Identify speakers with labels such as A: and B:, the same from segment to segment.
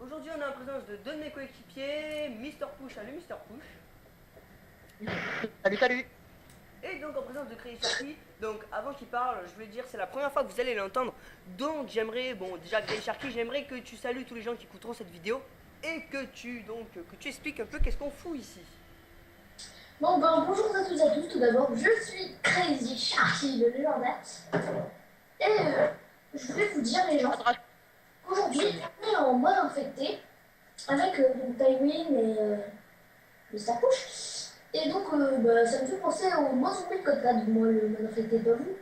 A: Aujourd'hui, on est en présence de deux de mes coéquipiers, Mister Push, salut Mister Push.
B: Salut, salut.
A: Et donc en présence de Crazy Sharky. Donc avant qu'il parle, je voulais dire, c'est la première fois que vous allez l'entendre. Donc j'aimerais, bon déjà Crazy Sharky, j'aimerais que tu salues tous les gens qui écouteront cette vidéo. Et que tu expliques un peu qu'est-ce qu'on fout ici.
C: Bon ben bonjour à tous et à tous, tout d'abord je suis Crazy Sharky le légendaire et je vais vous dire les gens, aujourd'hui on est en mode infecté avec donc Tywin et le Starpush et donc bah, ça me fait penser au mode zombie code 4, moi le mode infecté pas vous.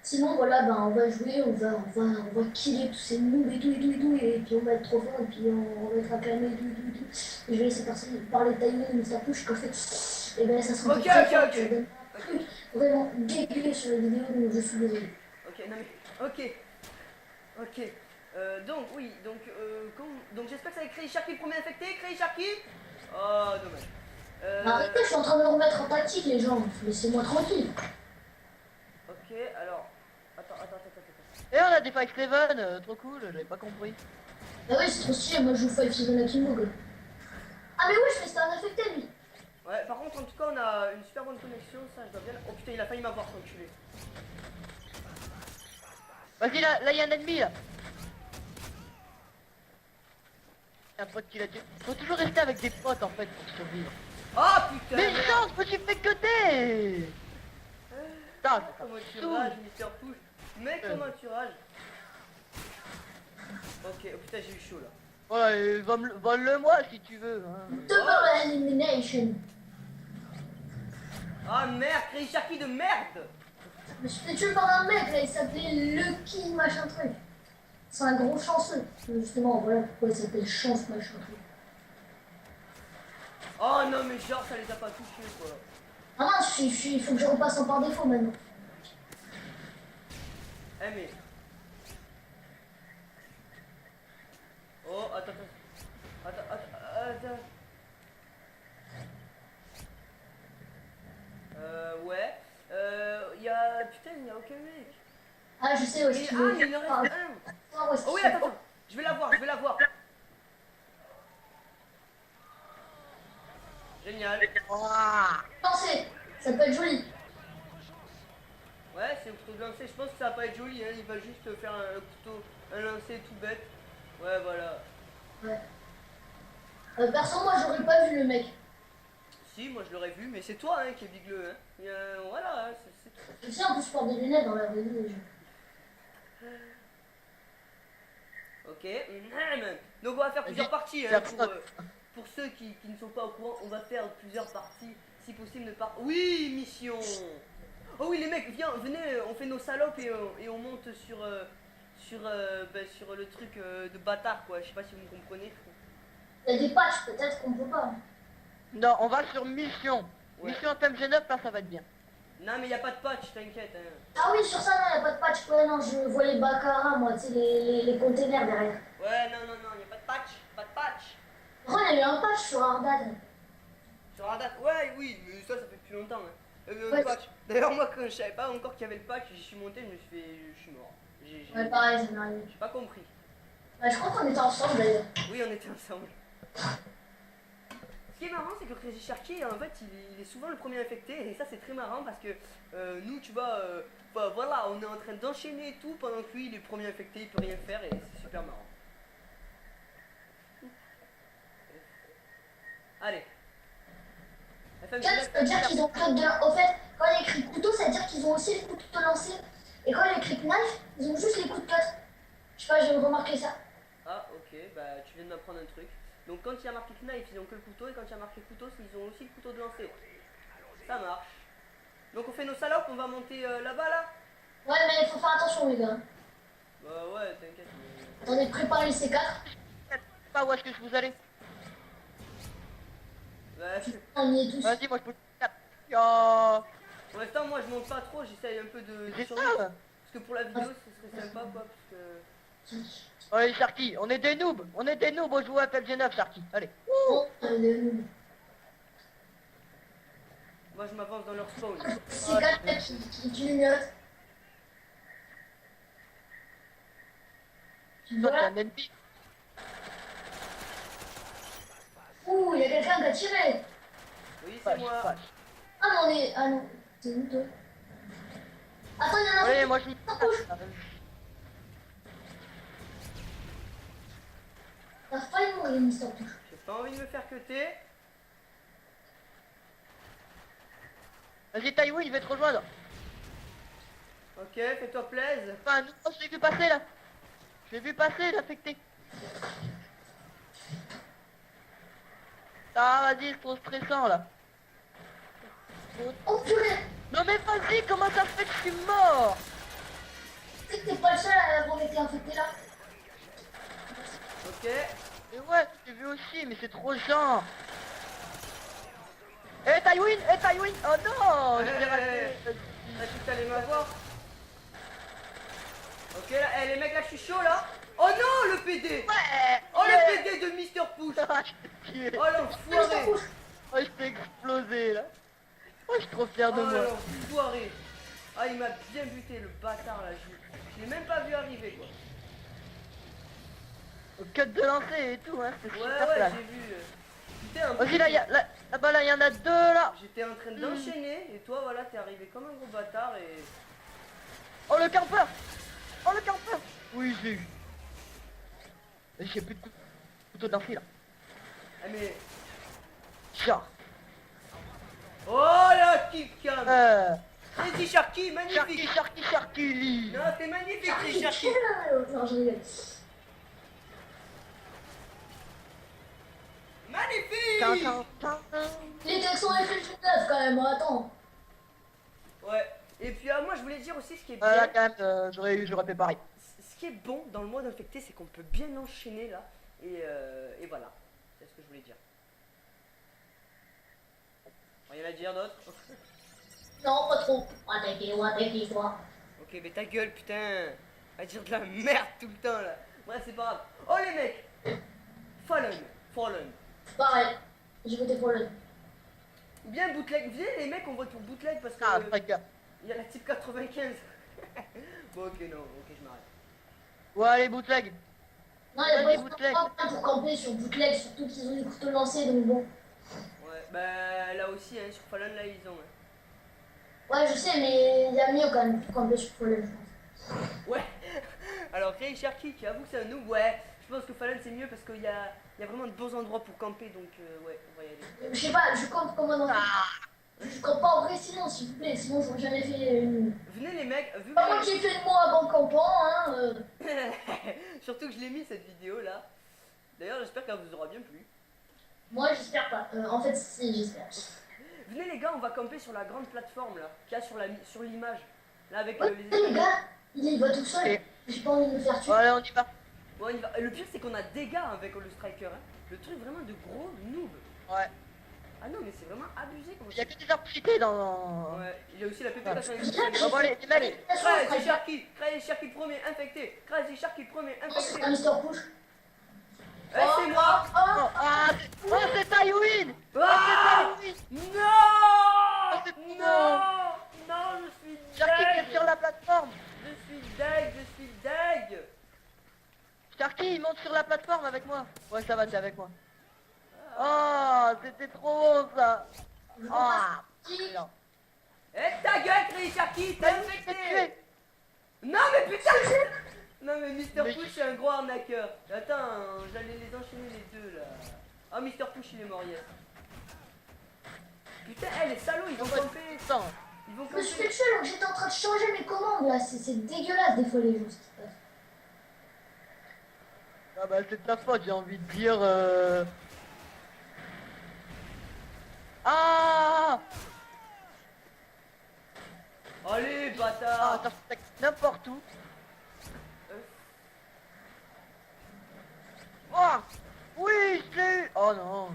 C: Sinon voilà ben on va jouer, on va killer tous ces noobs et puis on va être trop fort et puis on va être acclamé et tout. Et je vais laisser parler Tywin et le Starpush quand je fais. Et ben ça sera
A: Ok.
C: vraiment dégueu sur la vidéo, donc je suis désolé.
A: Ok, non mais, ok. Donc oui, donc j'espère que ça va être Crazy Sharky le premier infecté, Crazy Sharky. Oh dommage.
C: Arrêtez, je suis en train de me remettre en tactique les gens, laissez-moi tranquille.
A: Ok, alors, attends.
B: Et on a des 5-7, trop cool, j'avais pas compris.
C: Ah oui, c'est trop stylé, moi je joue 5 Season à Kimbo. Ah mais oui, c'était un affecté lui.
A: Ouais, par contre, en tout cas, on a une super bonne connexion, ça, je dois bien. Oh putain, il a failli m'avoir, cet enculé.
B: Vas-y, là, y a un ennemi, là. Un pote qui l'a tué. Faut toujours rester avec des potes, en fait, pour survivre.
A: Oh putain!
B: Mais
A: merde.
B: chance, je me suis fait coter. Putain,
A: Comment tu
B: saoule.
A: rages, Mister Push? Mais comment tu rages? Ok, oh putain, j'ai eu chaud là.
B: Ouais, vole-le-moi si tu veux. Hein.
C: Double elimination.
A: Ah merde, Crazy Sharky de merde!
C: Je me suis fait tuer par un mec là, il s'appelait Lucky machin truc. C'est un gros chanceux. Justement, voilà pourquoi il s'appelle Chance machin truc.
A: Oh non, mais genre, ça les a pas touchés quoi.
C: Ah mince, il faut que je repasse en par défaut maintenant.
A: Eh mais. Oh, attends. Ouais. Putain, il y a aucun mec.
C: Ah je sais, ouais,
A: Mais,
C: je
A: mais il en reste un. Oh oui, attends. Je vais l'avoir. Génial.
B: Ouah.
C: Pensez, ça peut être joli.
A: Ouais, c'est au couteau de lancer. Je pense que ça va pas être joli, hein. Il va juste faire un couteau, un lancer tout bête. Ouais, voilà.
C: Ouais. Perso, moi j'aurais pas vu le mec.
A: Si, moi je l'aurais vu, mais c'est toi hein, qui est bigleux. Hein. Voilà, hein, c'est tout.
C: Tu sais, en plus, je porte des lunettes dans la vraie vie déjà.
A: Ok. Donc on va faire plusieurs parties. Hein, pour ceux qui ne sont pas au courant, on va faire plusieurs parties. Si possible, ne pas. Oui, mission. Oh oui, les mecs, venez, on fait nos salopes et on monte sur le truc de bâtard, quoi. Je sais pas si vous me comprenez.
C: Il y a des patchs, peut-être qu'on peut pas.
B: Non, on va sur mission.
A: Ouais.
B: Mission TMG9, là, ça va être bien.
A: Non, mais y a pas de patch, t'inquiète. Hein.
C: Ah oui, sur ça, non, il n'y a pas de patch. Ouais, non, je vois les baccarat, moi, tu sais, les containers derrière.
A: Ouais, non, y a pas de patch,
C: Oh, il y a eu un patch sur Ardad.
A: Sur Ardad, ouais, oui, mais ça fait depuis longtemps. Hein.
C: Ouais.
A: Patch. D'ailleurs, moi, quand je savais pas encore qu'il y avait le patch, j'y suis monté, je suis mort.
C: Ouais, pareil, ça m'est arrivé.
A: J'ai pas compris.
C: Ouais, je crois qu'on était ensemble d'ailleurs.
A: Oui, on était ensemble. Ce qui est marrant, c'est que Crazy Sharky, en fait, il est souvent le premier infecté, et ça, c'est très marrant parce que nous, tu vois, voilà, on est en train d'enchaîner et tout, pendant que lui, il est le premier infecté, il peut rien faire, et c'est super marrant. Allez.
C: Ça veut dire qu'ils ont que de... Au fait, quand il y a écrit couteau, ça veut dire qu'ils ont aussi les couteaux lancés. Et quand il y a écrit knife, ils ont juste les coups de cut. Je sais pas, j'ai remarqué ça.
A: Ah, ok, bah tu viens de m'apprendre un truc. Donc quand il y a marqué knife, ils ont que le couteau, et quand il y a marqué couteau, ils ont aussi le couteau de lancer. Ça marche. Donc on fait nos salopes, on va monter là-bas, là.
C: Ouais, mais il faut faire attention, les gars.
A: Bah ouais, t'inquiète.
C: Attendez, préparez les C4.
B: Je sais pas où est-ce que je vous allez.
C: On y est tous.
B: Vas-y, moi je peux. Yo.
A: Pour l'instant, moi je monte pas trop, j'essaye un peu de
B: C'est
A: survivre.
B: ça.
A: Parce que pour la vidéo, ce serait sympa, quoi, parce que...
B: Allez, Sharky, on est des noobs, on joue à FFG9, Sharky. Allez.
C: Oh,
A: Moi je m'avance dans leur spawn.
C: C4 là, qui clignotent.
B: Toi, t'es un ennemi.
C: Ouh, il y a quelqu'un qui a tiré.
A: Oui, c'est moi.
C: Ah non, on est... Ah non, c'est nous deux. Attends, il y en a un.
B: Oui, moi je
C: T'as failli mourir, Mister Touche.
A: J'ai pas envie de me faire cuter.
B: Vas-y, Taïwo, il va te rejoindre.
A: Ok, fais-toi plaisir.
B: Enfin, non, je l'ai vu passer là. Je l'ai vu passer, l'affecté. Ah, vas-y, c'est trop stressant là.
C: Oh purée.
B: Non mais vas-y, comment ça fait que je suis mort?
C: Tu sais que t'es pas le seul à avoir été infecté là.
A: Ok.
B: Et ouais, j'ai vu aussi, mais c'est trop chiant. Eh Taïwin, oh non, je l'ai raté.
A: T'as cru que t'allais m'avoir? Ok, là, les mecs, là, je suis chaud, là. Oh non, le PD.
B: Ouais.
A: Oh, le PD de Mister Push.
B: Ah, je t'ai tué.
A: Oh, l'enfoiré.
B: Oh, je t'ai explosé là. Oh, je suis trop fier de
A: Oh,
B: moi.
A: l'enfoiré. Ah, il m'a bien buté, le bâtard, là. Je l'ai même pas vu arriver, quoi.
B: Au cut de lancer et tout, hein, c'est
A: Ouais,
B: super
A: ouais,
B: plat.
A: j'ai vu. Putain, un
B: Vas-y, là-bas, là, il y en a deux là.
A: J'étais en train d'enchaîner, et toi, voilà, t'es arrivé comme un gros bâtard, et...
B: Oh, le campeur. Oh, le campeur. Oui, j'ai eu. J'ai plus de couteau d'infil là.
A: Ah, mais...
B: Genre.
A: Oh, là, kick cam. Vas-y, Sharky, magnifique.
B: Sharky.
A: Non, c'est magnifique, c'est Sharky.
C: Non, je rigole.
A: Magnifique.
C: Les Texans ont fait le 9 quand même, attends.
A: Ouais. Et puis, moi, je voulais dire aussi ce qui est
B: Là,
A: bien...
B: quand même, j'aurais fait pareil.
A: Ce qui est bon dans le mode infecté, c'est qu'on peut bien enchaîner, là. Et voilà. C'est ce que je voulais dire. Rien à dire d'autre?
C: Non, pas trop. Attaquez, toi.
A: Ok, mais ta gueule, putain. À dire de la merde tout le temps, là. Bref, c'est pas grave. Oh, les mecs. Fallen.
C: Pareil. J'ai voté pour le.
A: Ou bien bootleg. Venez, les mecs, on vote pour bootleg parce que...
B: Ah, striker.
A: Il y a la type 95. Bon, ok, non, ok, je m'arrête.
B: Ouais, allez, bootleg.
C: Non, il y a
B: Vas-y,
C: pas
B: bootleg.
C: pour camper sur bootleg, surtout qu'ils ont des couteaux lancés, donc bon.
A: Ouais, bah là aussi, hein, sur Fallen, là, ils ont. Hein.
C: Ouais, je sais, mais il y a mieux quand même pour camper sur Fallen, je pense.
A: Ouais. Alors, Ray Sharky qui avoue que c'est un noob, ouais. Je pense que Fallen, c'est mieux parce qu'il y a vraiment de bons endroits pour camper, donc ouais, on va y aller.
C: Je sais pas, je campe comme un enfant. Je campe pas en vrai sinon, s'il vous plaît, sinon j'aurais jamais fait une...
A: Venez, les mecs, vu
C: Pas moi
A: que...
C: qui ai fait le mot avant campant, hein.
A: Surtout que je l'ai mis, cette vidéo, là. D'ailleurs, j'espère qu'elle vous aura bien plu.
C: Moi, j'espère pas. En fait, si, j'espère.
A: Venez, les gars, on va camper sur la grande plateforme, là, qu'il y a sur l'image. Là, avec
C: Ouais, les gars, il va tout seul.
B: Et-
C: J'ai pas envie de me faire tuer.
B: Allez, on y va.
A: Ouais, on y va. Et le pire, c'est qu'on a des gars avec le striker, hein. Le truc vraiment de gros noob.
B: Ouais.
A: Ah non, mais c'est vraiment abusé comme
B: Il y a que des arbres cheatés dans...
A: Ouais, il y a aussi la PP
B: Ah.
A: 90.
B: Bon, allez, les mecs.
A: Crazy Sharky le premier infecté. Crazy Sharky le premier
C: C'est
A: infecté.
C: un Mister Push.
A: Eh, c'est moi.
B: C'est Taïwin.
A: Ah
B: C'est Taïwin.
A: Non
B: c'est
A: Non Non, je suis
B: Sharky qui est
A: deg.
B: sur la plateforme.
A: Je suis deg.
B: Sharky, il monte sur la plateforme avec moi. Ouais, ça va, t'es avec moi. Oh, c'était trop bon ça. Ah, putain.
A: Eh, ta gueule, Crazy Sharky, t'es infecté.
B: tué.
A: Non, mais putain. Non, mais Mister
B: Mais-
A: Push, c'est un gros arnaqueur. Attends, j'allais les enchaîner les deux, là. Ah, Mister Push, il est mort, yes. Putain, les salauds, ils vont camper.
B: Putain.
A: Ils vont
C: Je me suis fait
A: camper.
C: tuer alors que j'étais en train de changer mes commandes là. C'est dégueulasse des fois les jeux.
B: Ah bah c'est de ta faute, j'ai envie de dire... Ah.
A: Allez,
B: Ah,
A: bâtard.
B: ça fait n'importe où. Oh. Oui, je l'ai eu. Oh non.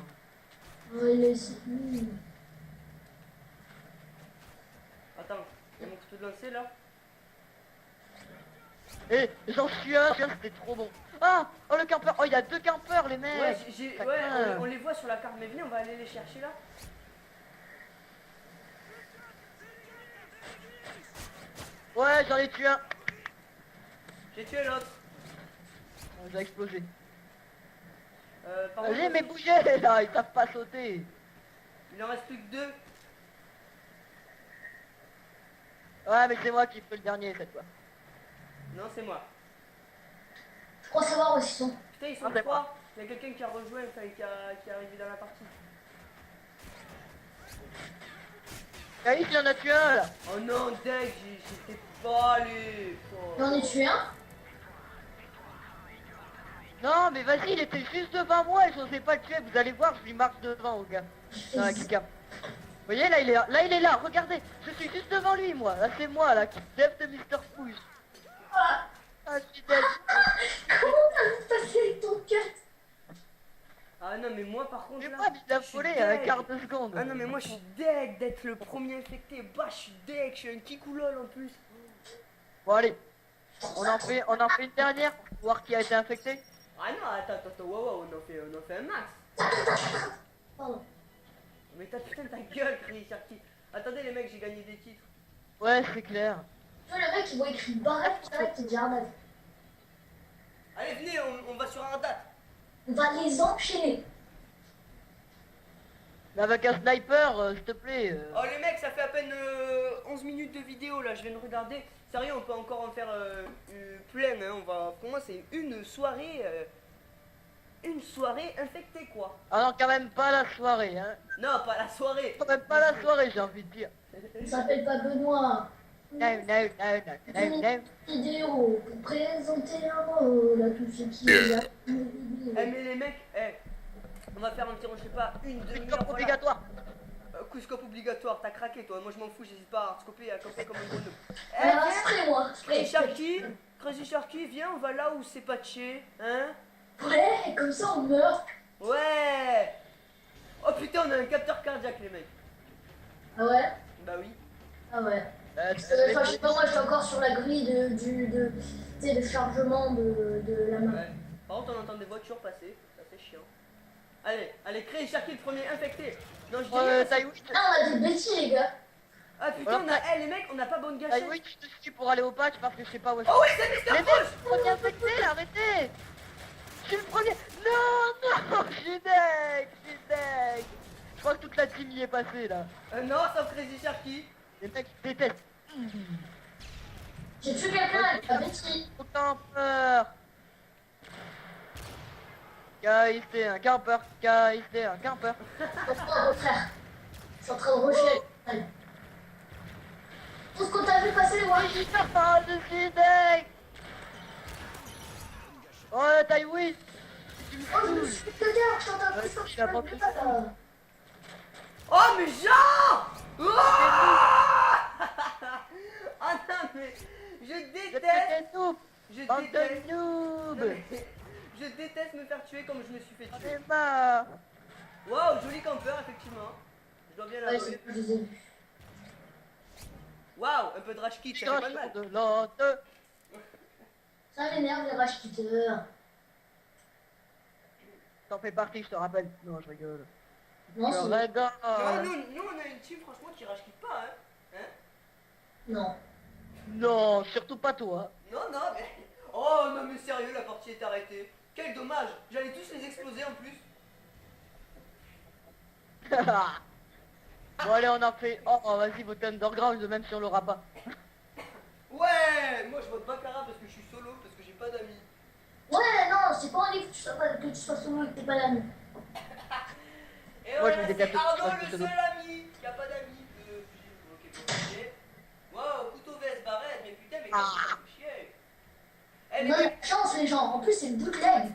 C: Ouais, c'est nul.
A: Attends, il y a mon couteau de lancer, là.
B: Eh, j'en suis un, c'était trop bon. Ah, oh le campeur, oh il y a deux campeurs les mecs.
A: Ouais,
B: Putain.
A: on les voit sur la carte, mais venez, on va aller les chercher, là.
B: Ouais, j'en ai tué un.
A: J'ai tué l'autre.
B: Oh, j'ai explosé.
A: Par contre,
B: Vas-y, mais bougez là, ils savent pas sauter.
A: il en reste plus que 2.
B: Ouais, mais c'est moi qui fais le dernier cette fois.
A: Non, c'est moi.
C: Je crois savoir où ils sont.
A: Putain, ils sont
B: Ah, c'est
A: 3. Il y a quelqu'un qui a rejoint, enfin, qui est arrivé dans la partie.
B: Caïs, il en a tué un là.
A: Oh non, Deck, j'étais pas allé. Oh.
C: J'en ai tué un.
B: Non, mais vas-y, il était juste devant moi et je n'osais pas le tuer. Vous allez voir, je lui marche devant au gars. Dans la kika. Vous voyez, là, il est là, regardez. Je suis juste devant lui, moi. Là, c'est moi, là, qui dev de Mister Push.
C: Ah,
B: Ah, je suis dead.
C: comment t'as vu passer avec ton cut?
A: Ah non, mais moi par contre.
B: J'ai
A: Là,
B: pas mis la
A: je suis
B: folie à un
A: deg.
B: quart de seconde.
A: Ah non, mais moi je suis deg d'être le premier infecté. Bah, je suis deg, je suis un kikoulol en plus.
B: Bon, allez. On en fait une dernière pour voir qui a été infecté.
A: Ah non, attends, wow, on en fait un max.
C: Pardon.
A: Mais t'as putain ta gueule, Chris Sharky. Attendez les mecs, j'ai gagné des titres.
B: Ouais, c'est clair.
C: Tu vois, le mec, il voit écrit barrette direct, il dit Arnaz.
A: Allez, venez, on va sur Ardat.
C: On va les enchaîner.
B: Mais avec un sniper, s'il te plaît.
A: Oh les mecs, ça fait à peine 11 minutes de vidéo là, je viens de regarder. Sérieux, on peut encore en faire plein, hein. Pour moi, c'est une soirée infectée quoi.
B: Ah non, quand même pas la soirée, hein.
A: Non, pas la soirée.
B: Quand même pas la soirée, j'ai envie de dire.
C: Il s'appelle pas Benoît.
B: No, no, no, no, no, no.
C: Vidéo pour présenter un rôle à tous ceux qui regardent les vidéos.
A: Eh mais les mecs, on va faire un petit, je sais pas, une
B: Une
A: demi-heure.
B: top obligatoire.
A: Coup-scope obligatoire, t'as craqué toi, moi je m'en fous, j'hésite pas à hardscoper et à camper comme un gros noob.
C: Alors,
A: viens,
C: spray moi,
A: Crazy
C: spray.
A: Crazy Sharky, viens, on va là où c'est patché, hein.
C: Ouais, comme ça on meurt.
A: Ouais. Oh putain, on a un capteur cardiaque les mecs.
C: Ah ouais?
A: Bah oui.
C: Ah ouais.
B: Euh,
C: Enfin, je sais pas, moi je suis encore sur la grille tu sais, de chargement de la main.
A: Ouais. Par contre, on entend des voitures passer, ça c'est chiant. Allez, Crazy Sharky le premier infecté. Non, je dis rien,
B: Taïwitch,
C: Ah, on a des bêtises, les gars.
A: Ah putain, les mecs, on n'a pas bonne gâchette.
B: Taïwitch, je te suis pour aller au patch parce que je sais pas où est-ce
A: Oh oui, c'est Mister
B: Les
A: Push.
B: mecs, premier infecté, arrêtez. Je suis le premier. Non, je suis deg, Je crois que toute la team y est passée là.
A: Non, sauf Crazy Sharky.
B: Les mecs détestent.
C: J'ai tué quelqu'un avec la bêtise.
B: Autant peur. KISD, un camper. KISD, un camper.
C: Au frère. Je suis en train de rusher. Tout ce qu'on t'a vu passer, ouais.
B: Ah, je suis deg. Oh, Taïwitch. Tu me
C: Oh, je me
B: saoules.
C: suis fait dire, je t'entends plus
B: je suis à portée.
A: Oh mais Jean. Ah non mais je
B: Je
A: déteste.
B: te noob.
A: Je
B: Bande
A: déteste.
B: de
A: Non,
B: noob.
A: mais je déteste me faire tuer comme je me suis fait
B: J'en
A: tuer.
B: ai marre.
A: Waouh, joli campeur effectivement. Je dois bien
C: Ouais,
A: l'avouer.
C: je les ai vus.
A: Waouh, un peu de rage kit, ça fait pas de mal.
B: De l'autre.
C: Ça m'énerve, les rage quitteurs.
B: T'en fais partie, je te rappelle. Non, je rigole.
C: Non,
B: Je
C: c'est...
B: rigole.
A: Non, nous on a une team franchement qui rage kit pas hein.
C: Non.
B: Non, surtout pas toi.
A: Non, mais... Oh non mais sérieux, la partie est arrêtée. Quel dommage, j'allais tous les exploser en plus.
B: Bon allez, on en fait. Oh, vas-y, votez Underground, même si on l'aura pas.
A: Ouais, moi je vote Baccarat parce que je suis solo, parce que j'ai pas d'amis.
C: Ouais, non, c'est pas un livre que tu sois solo et que t'es pas l'ami.
A: Et
B: Moi,
A: voilà,
B: je me
A: c'est
B: décapite,
A: Arnaud
B: je
A: le
B: suis
A: seul
B: solo.
A: ami qui a pas d'amis. Ok. Waouh, couteau veste, barrette, mais putain, mais
B: Ah.
A: qu'est-ce que ça fait chier. Eh les
C: Non, il y
A: mecs,
C: a chance, les gens. En plus, c'est le bootleg.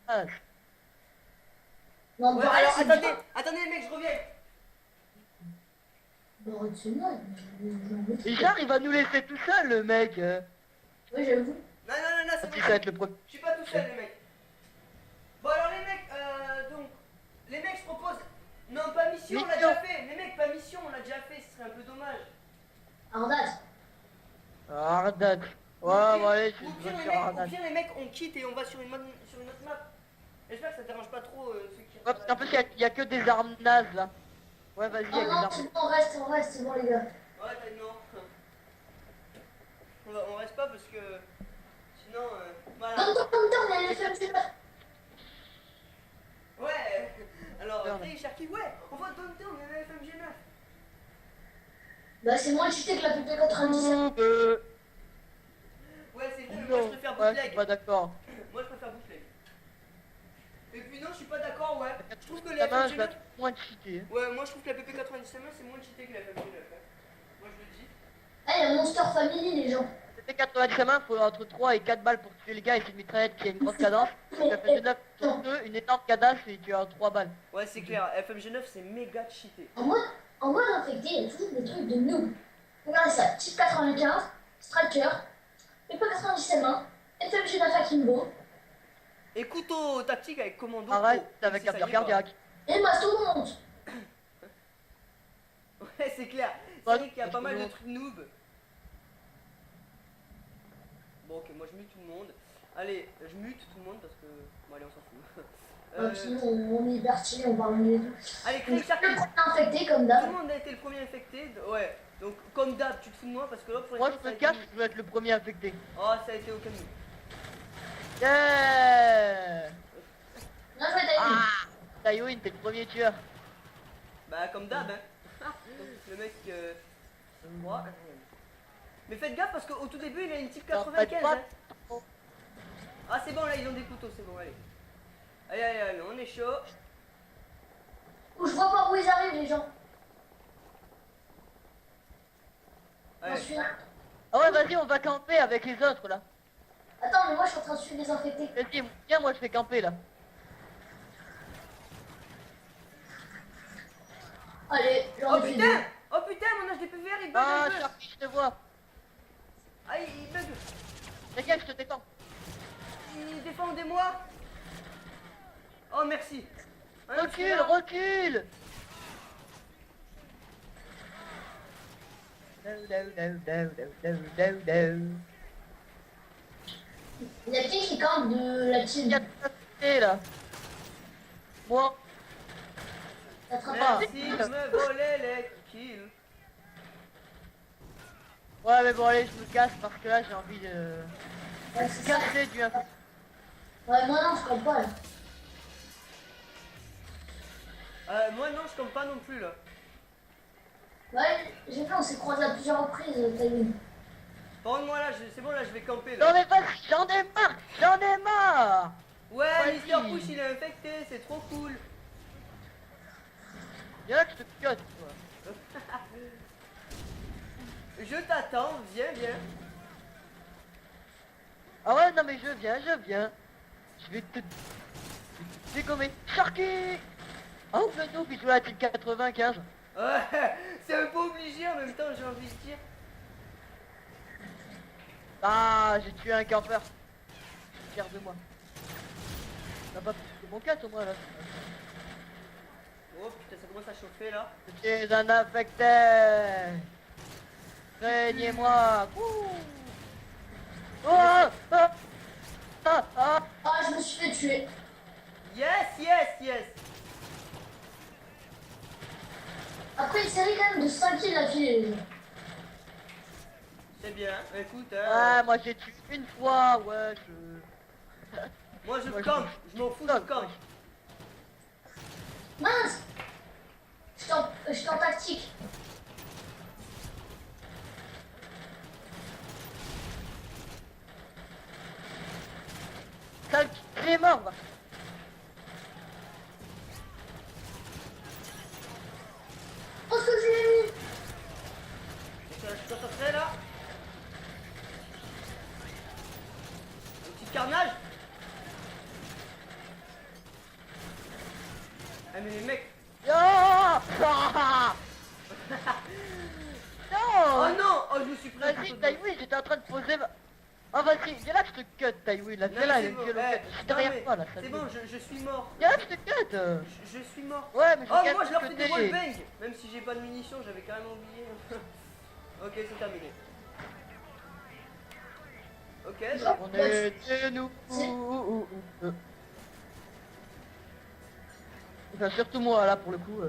B: Ah,
C: Non,
A: ouais,
C: bah,
A: alors
C: c'est
A: attendez les mecs, je reviens.
C: Bah, c'est mal.
B: Bizarre, il va nous laisser tout seul, le mec.
C: Oui, j'avoue.
A: Non,
B: Ah,
A: c'est
B: puis
A: bon.
B: ça va être le premier.
A: Je suis pas tout seul les mecs. Bon alors les mecs, donc, les mecs je propose, non pas mission, on l'a
B: Mission.
A: déjà fait, les mecs pas mission, on l'a déjà fait, ce serait un peu dommage.
C: Arnaz.
B: Ardat. Ouais,
A: Au
B: bon, allez,
A: pire,
B: je
A: au
B: vais
A: pire,
B: sur
A: au
B: Ardat.
A: pire les mecs on quitte et on va sur une autre map. J'espère que ça dérange pas trop ceux qui...
B: Ouais, parce qu'en plus, il y a que des armes nazes là. Ouais, vas-y, il y a
C: Oh
B: des
C: non,
B: armes.
C: c'est bon, on reste, c'est bon, les gars.
A: Ouais, non. On reste pas parce que... Sinon, voilà.
C: Donne-toi, on est allé faire le tueur.
A: Sharky. Ouais, on va taunter, on est à la FMG9.
C: Bah c'est moins cheaté que la PP97.
A: Ouais, c'est vrai, mais moi je
B: Non,
A: préfère
B: ouais, je
A: bootleg.
B: suis pas d'accord.
A: Moi je préfère bootleg. Et puis non, je suis pas d'accord, ouais. Je trouve que les
B: La main, je vais
A: FMG9.
B: être moins cheaté.
A: Ouais, moi je trouve que la PP97 c'est moins cheaté que la FMG9. Hein. Moi je le dis.
C: Ah, il y a Monster Family, les gens.
B: C'était 80 mains, faut entre 3 et 4 balles pour tuer les gars et c'est une mitraillette qui a une grosse cadence.
C: Mais,
B: Ça fait 9 sur 2, une énorme cadence et tu as 3 balles.
A: Ouais, c'est clair, FMG9 c'est méga cheaté.
C: en mode infecté, il y a toujours des trucs de noob. Regardez ça, type 95, Striker, PP97 main, FMG9 Akimbo,
A: Et couteau tactique avec commando.
B: Arrête
A: pro,
B: avec
A: si
B: un
A: ça y
B: pire
A: est
B: cardiaque.
C: et Mastodonte.
A: pas. Ouais, c'est clair. C'est
B: Ouais,
A: vrai qu'il y a pas mal de
B: Mastodonte.
A: trucs noob. Bon, ok, moi je mute tout le monde. Allez, je mute tout le monde parce que. Bon, allez, on s'en fout.
C: Sinon, on est hyper stylé, on parle mieux et tout.
A: Allez, Craig
C: Le
A: Sharky.
C: premier infecté, comme
A: Tout
C: d'hab.
A: le monde a été le premier infecté. Ouais, donc comme d'hab, tu te fous de moi parce que là pour
B: Moi
A: l'instant,
B: je
A: ça a
B: me
A: été
B: cache,
A: nous.
B: je veux être le premier infecté.
A: Oh, ça a été aucun de nous.
B: Yeah.
C: Bien joué, David.
B: Ah, Tywin, t'es le premier tueur.
A: Bah, comme d'hab, hein. Le mec. Moi. Mais faites gaffe parce qu'au tout début, il a une type
B: Non,
A: 95.
B: faites pas.
A: Hein. Ah, c'est bon, là, ils ont des couteaux, c'est bon, allez. Allez, allez, allez, on est chaud.
C: Ouh, je vois pas où ils arrivent, les gens. J'en
A: Allez.
C: suis un.
B: Ah ouais, vas-y, on va camper avec les autres là.
C: Attends, mais moi je suis en train de suivre les infectés.
B: Vas-y, viens, moi je fais camper là.
C: Allez, j'en
A: Oh
C: ai fait
A: putain!
C: deux.
A: Oh putain, mon HDPVR il bug
B: Ah,
A: un peu!
B: Sharky, je te vois.
A: Ah, il bug!
B: T'inquiète, je te détends.
A: Défendez-moi! Oh, merci! Ah, non,
B: Recule, recule.
C: Il y a qui campe de la team?
B: Là. Moi.
C: T'attrapes pas.
A: Merci de me voler les kills.
B: Ouais, mais bon, allez, je me casse parce que là j'ai envie de
C: Ouais, c'est ça.
B: casser du infecté.
C: Ouais, moi non, je campe pas là.
A: Moi non, je compte pas non plus là.
C: Ouais, j'ai vu, on s'est croisés à plusieurs reprises, David.
A: Par contre, moi là, c'est bon, là je vais camper
B: Non
A: là.
B: mais vas-y, j'en ai marre. J'en ai marre.
A: Ouais,
B: Vas-y.
A: Mister Push il est infecté, c'est trop cool.
B: Viens là que je te cut, toi.
A: Je t'attends, viens, viens.
B: Ah ouais, non mais je viens. Je vais te dégommer. Sharky. Oh, le noob, il joue à la team 95.
A: Ouais, c'est un peu obligé en même temps, j'ai envie de dire.
B: Ah, j'ai tué un campeur. Fier de moi. T'as pas pris mon cut au moins là.
A: Oh putain, ça commence à chauffer là.
B: Je suis un infecté. Craignez-moi. Ouh. Oh, ah, ah, ah.
C: Ah, je me suis fait tuer.
A: Yes, yes, yes.
C: Après une série quand même de 5 kills affilés, les gens.
A: C'est bien, écoute,
B: Ouais, moi j'ai tué une fois, ouais, je...
A: moi je
B: moi,
A: campe, je m'en fous, je campe.
C: Mince! Je suis en tactique.
B: Sale, il est mort, va.
C: Oh, ce que je lui ai mis!
A: Je suis concentré là. Un petit carnage. Ah mais les mecs.
B: Yo ah.
A: Oh
B: Non.
A: non. Oh je me suis pris un
B: Vas-y,
A: couteau de-
B: Tywin, j'étais en train de poser ma... Oh vas-y, viens là que je te cut, Tywin, là,
A: Non,
B: viens là,
A: c'est
B: il
A: bon,
B: est le
A: eh,
B: cut. Je suis
A: non,
B: derrière
A: mais
B: toi, là,
A: c'est
B: sale
A: bon,
B: gosse.
A: je suis mort.
B: Viens là, je te cut.
A: Je suis mort.
B: Ouais, mais je
A: Oh
B: viens
A: moi
B: de
A: je leur
B: te
A: fais des
B: cutter.
A: wallbang. Même si j'ai pas de munitions, j'avais carrément oublié. Ok, c'est terminé. Ok,
B: On est de nous. Enfin, surtout moi, là, pour le coup.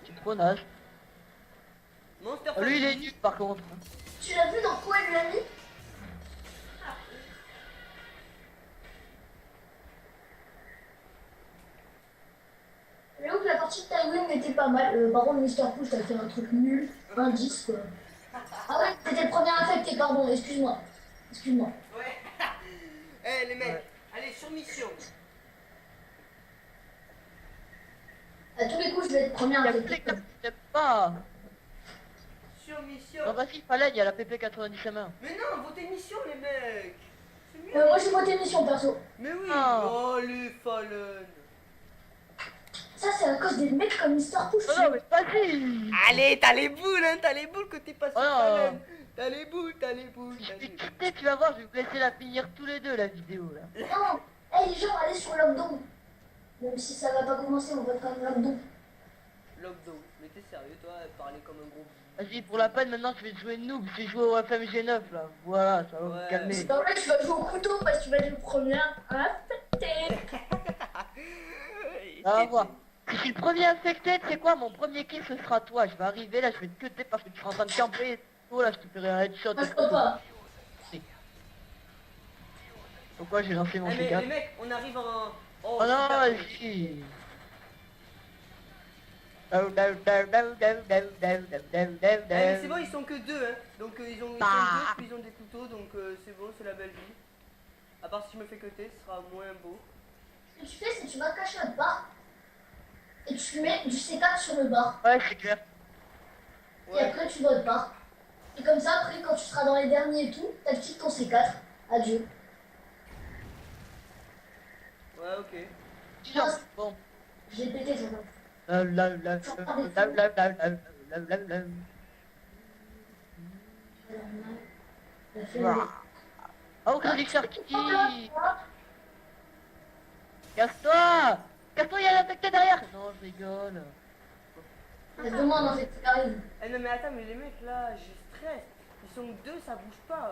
B: J'étais trop naze.
A: Monster
B: Lui, il est
A: Family.
B: nul, par contre.
C: Tu l'as vu dans quoi il lui a mis? pas mal. Par contre, Mister Push, t'as fait un truc nul. Un 10, quoi. Ah ouais, t'étais le premier infecté, pardon, excuse-moi. Excuse-moi.
A: Ouais. Eh les mecs,
B: Ouais.
A: allez sur mission.
C: À tous les coups, je vais être premier
B: Il y a
C: infecté.
B: plus que j'aime pas.
A: Sur mission.
B: Non, vas-y, Fallen, il y a la PP90
A: Mais non, votez mission les mecs. C'est mieux.
C: Moi, j'ai voté mission, perso.
A: Mais oui.
B: Ah.
A: Oh les Fallen.
C: Ça, c'est à cause des mecs comme Mister Push.
B: Oh non, mais vas-y.
A: Allez, t'as les boules, hein, t'as les boules que t'es pas sur
B: Oh non.
A: Fallen. T'as les boules, t'as les boules,
B: Je
A: t'as
B: vais
A: les boules.
B: quitter, tu vas voir, je vais vous laisser la finir tous les deux, la vidéo, là.
C: Non, hey, les gens, allez sur Lockdown. Même si ça va pas commencer, on va quand même Lockdown.
A: Lockdown. Mais t'es sérieux, toi, parler comme un gros.
B: Vas-y, pour la peine, maintenant, je vais jouer noob, je vais jouer au FMG9, là. Voilà, ça va
A: Ouais.
B: vous calmer.
C: C'est pas vrai que tu vas jouer au couteau parce que tu vas être le premier infecté.
B: On va voir. Si je suis le premier infecté, tu sais quoi, mon premier kill, ce sera toi. Je vais arriver, là, je vais te cutter parce que tu seras en train de camper. Oh là, je te ferai un headshot.
C: Moi, je peux pas.
B: Pourquoi j'ai lancé mon
A: Eh mais
B: C4?
A: les mecs, on arrive en.
B: Oh non,
A: super.
B: vas-y.
A: Eh mais c'est bon, ils sont que deux, hein. Donc ils sont
B: Bah.
A: deux, puis ils ont des couteaux, donc c'est bon, c'est la belle vie. À part si je me fais cuter, ce sera moins beau.
C: Ce que tu fais, c'est que tu vas cacher notre bar et tu mets du C4 sur le bar.
B: Ouais, c'est clair.
C: Et
A: Ouais.
C: après, tu votes pas. Et comme ça, après, quand tu seras dans les derniers et tout, t'actives ton C4. Adieu.
A: Ouais, ok.
B: Bon.
C: Je l'ai pété, ton nom.
B: Oh, Crazy Sharky! Casse-toi! Casse-toi, il y a l'infecté derrière! Non, je rigole.
C: Il y a 2 mois dans cette qui arrive.
A: Eh non mais attends, mais les mecs là, je stresse. Ils sont deux, ça bouge pas.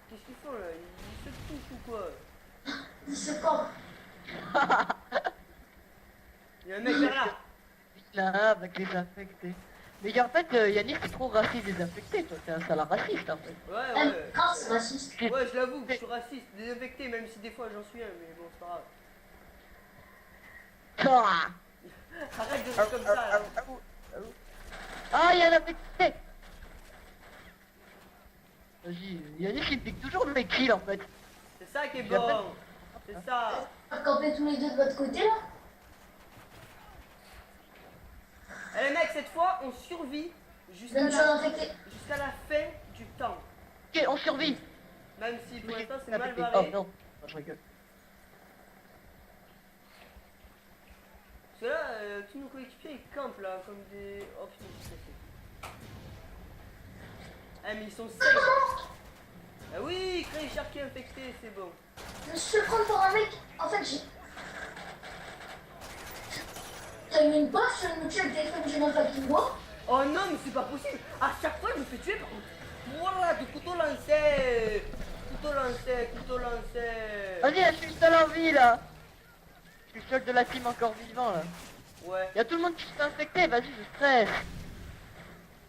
A: Qu'est-ce qu'ils font là? Ils se touchent ou quoi?
C: Il se campe.
A: Il y a un mec derrière.
B: Là, avec les infectés. Mais en fait, Yannick, c'est trop raciste des infectés, toi, t'es un sale raciste en fait.
A: Ouais,
C: Même
A: ouais.
C: quand c'est raciste.
A: Ouais, je l'avoue, je suis raciste, désinfecté, même si des fois j'en suis un, mais bon, c'est pas grave.
B: Ah,
A: Arrête de faire comme ça là.
B: Ah, il y a un infecté! Vas-y, Yannick, il pique toujours mes kills en fait.
A: C'est ça qui est bon. C'est ça.
C: On va camper tous les deux de votre côté là.
A: Eh les mecs, cette fois, on survit jusqu'à
C: Donne-toi
A: la...
C: infecté.
A: jusqu'à la fin du temps.
B: Ok, on survit!
A: Même si pour l'instant c'est mal
B: Infecté.
A: barré.
B: Oh non, je rigole.
A: Parce que là, tous nos coéquipiers ils campent là comme des... Oh putain, je suis stressé. Ah mais ils sont safe. Ah oui, Crazy Sharky infecté, c'est bon.
C: Je me suis fait prendre pour un mec. En fait, j'ai. T'as eu une poche sur une tuer avec des FMG9 avec moi.
A: Oh non, mais c'est pas possible. À chaque fois, je me fais tuer par... Voilà, du couteau lancé. Couteau lancé, couteau lancé.
B: Vas-y, là, je suis seul en vie là! Je suis le seul de la team encore vivant là.
A: Ouais.
B: Y'a tout le monde qui se fait infecter, vas-y, je stresse!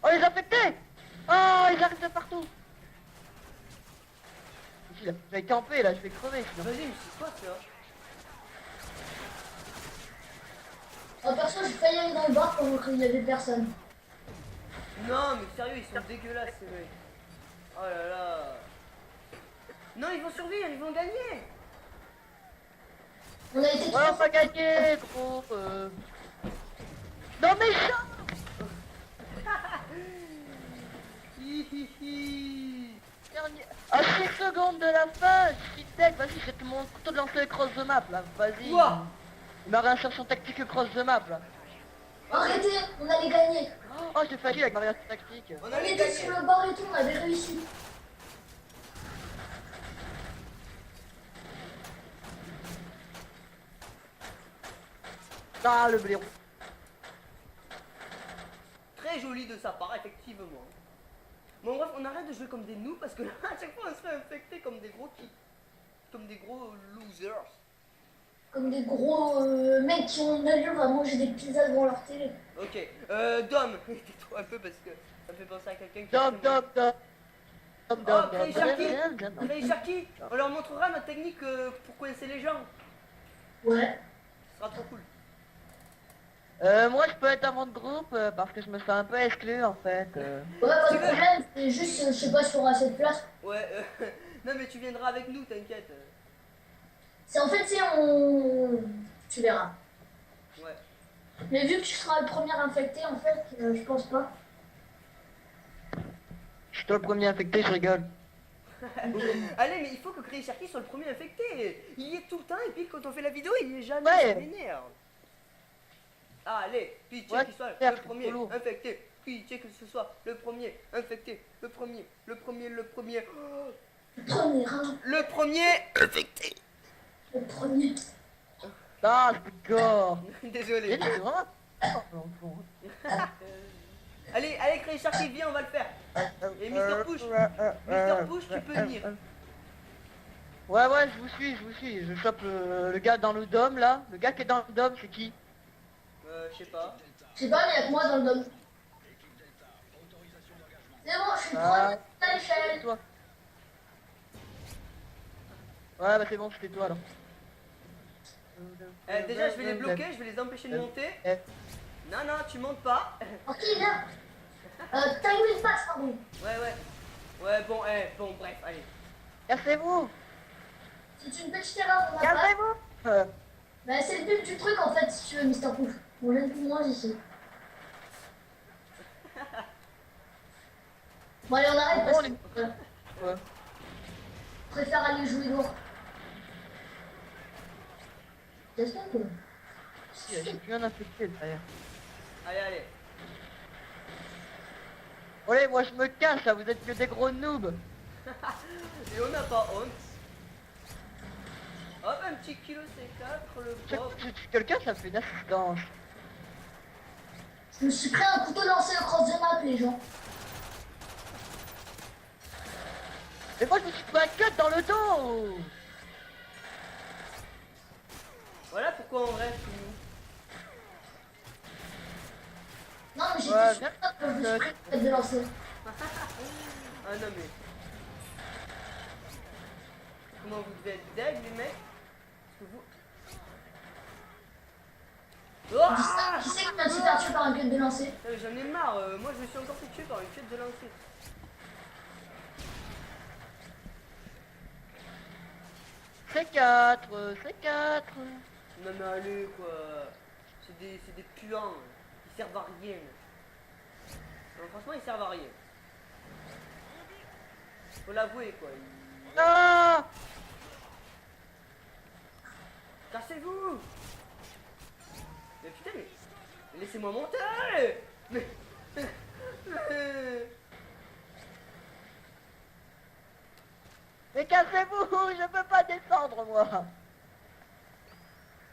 B: Oh, les infectés! Oh, ils arrivent de partout! Ici, là, je vais camper là, je vais crever sinon.
A: Vas-y, mais c'est quoi ça?
C: En perso, j'ai failli aller dans le bar pendant qu'il y avait personne.
A: Non, mais sérieux, ils sont dégueulasses ces mecs. Oh là là. Non, ils vont survivre, ils vont gagner.
C: On a été
B: Ouais,
C: trop
B: on va gagner, gros! Non mais ça!
A: Hihihi.
B: Dernier... À 6 secondes de la fin, je suis dead, vas-y, jette mon couteau de lancer cross the map là, vas-y!
A: Quoi?
B: Ma réinsertion tactique cross the map là!
C: Arrêtez, on allait gagner.
B: Oh, j'ai fatigué avec ma réinsertion tactique!
A: On
C: On
A: allait
C: était
A: gagner.
C: sur le bar et tout, on avait réussi.
B: Ah, le blaireau!
A: Très joli de sa part, effectivement. Bon bref, on arrête de jouer comme des noobs parce que là, à chaque fois on se fait infecter comme des gros comme des gros losers.
C: Comme des gros mecs qui ont une allure à manger des pizzas devant leur télé.
A: Ok, Dom, tais-toi un peu parce que ça me fait penser à quelqu'un qui...
B: Dom, dom, dom! Dom,
A: Oh,
B: dom,
A: Crazy
B: dom,
A: Sharky.
B: dom, dom, dom.
A: Crazy Sharky, on leur montrera notre technique pour coincer les gens.
C: Ouais.
A: Ce sera trop cool.
B: Moi je peux être avant de groupe parce que je me sens un peu exclu en fait.
C: Ouais, pas de problème, c'est juste, je sais pas si on aura cette place.
A: Ouais, non mais tu viendras avec nous, t'inquiète.
C: C'est en fait, c'est on. Tu verras.
A: Ouais.
C: Mais vu que tu seras le premier infecté, en fait, je pense pas.
B: Je suis toi le premier infecté, je rigole.
A: Allez, mais il faut que Crazy Sharky soit le premier infecté. Il y est tout le temps et puis quand on fait la vidéo, il y est jamais,
B: Ouais.
A: ça m'énerve. Ah, allez, pitié
B: Ouais,
A: qu'il soit
B: c'est
A: le premier
B: solo.
A: infecté. Pitié que ce soit le premier infecté. Le premier. Oh,
C: Le premier, hein.
A: le premier infecté.
C: Le premier.
B: Ah, d'accord.
A: Désolé.
B: C'est vraiment... Oh,
A: Allez, allez, Crazy Sharky, viens, on va le faire. Et Mr. Push, Mr. Push, tu peux venir.
B: Ouais, je vous suis. Je chope le gars dans le dôme là. Le gars qui est dans le dôme, c'est qui?
A: Je sais pas.
C: Je sais pas, mais il y a que moi dans le dôme. C'est bon, je suis le premier à l'échelle.
B: Toi. Ouais, bah c'est bon, c'était toi alors.
A: Déjà, je vais les bloquer, je vais les empêcher de monter. Non, non, tu montes pas.
C: Ok, viens. Timing pass, pardon.
A: Ouais. Ouais, bon, bon, bref, allez.
B: Cassez-vous.
C: C'est une petite erreur de ma part.
B: Cassez-vous.
C: Bah, c'est le but du truc en fait, si tu veux, Mr. Pouf. On l'aime plus moins ici. Bon, allez, on arrête parce que.
B: Ouais.
C: Je préfère aller jouer dehors. J'espère que.
B: J'ai plus un infecté derrière.
A: Allez.
B: Allez, moi je me cache là, vous êtes que des gros noobs.
A: Et on n'a pas honte. Hop, un petit kilo C4, le pauvre.
B: Quelqu'un ça fait une assistance.
C: Je me suis pris un couteau lancé across the map, les gens.
B: Mais moi je me suis pris un cut dans le dos.
A: Voilà pourquoi on reste nous.
C: Non, mais j'étais
B: Ouais,
C: sûr que je me suis pris une tête de lancer.
A: Ah non mais. Comment vous devez être deg les mecs? Parce que vous.
C: Qui c'est qui m'a fait faire tuer par un cut de lancer?
A: J'en ai marre, moi je me suis encore fait tuer par une tête de lancer.
B: C4.
A: Non mais allez quoi. C'est des puants. Ils servent à rien. Non, franchement ils servent à rien. Faut l'avouer quoi.
B: Ah.
A: Cassez-vous! Mais putain mais laissez-moi monter! Mais.
B: Mais cassez-vous, je peux pas descendre moi.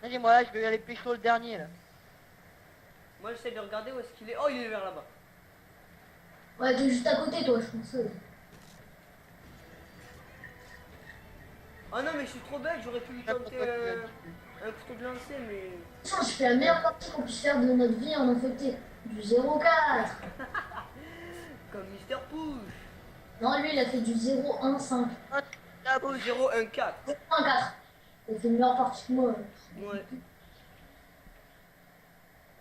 B: Vas-y, moi là je vais aller pécho le dernier là.
A: Moi j'essaie de regarder où est-ce qu'il est. Oh il est vers là-bas.
C: Ouais, t'es juste à côté, toi, je pense.
A: Oh non mais je suis trop bête, j'aurais pu lui tenter un couteau de lancer mais...
C: Attention, je fais la meilleure partie qu'on puisse faire de notre vie en infecté. Du 0,4.
A: Comme Mr. Push.
C: Non, lui, il a fait du 0,1,5.
B: La bouche.
A: 014.
C: 1,4. Il a fait une meilleure partie que moi.
A: Ouais.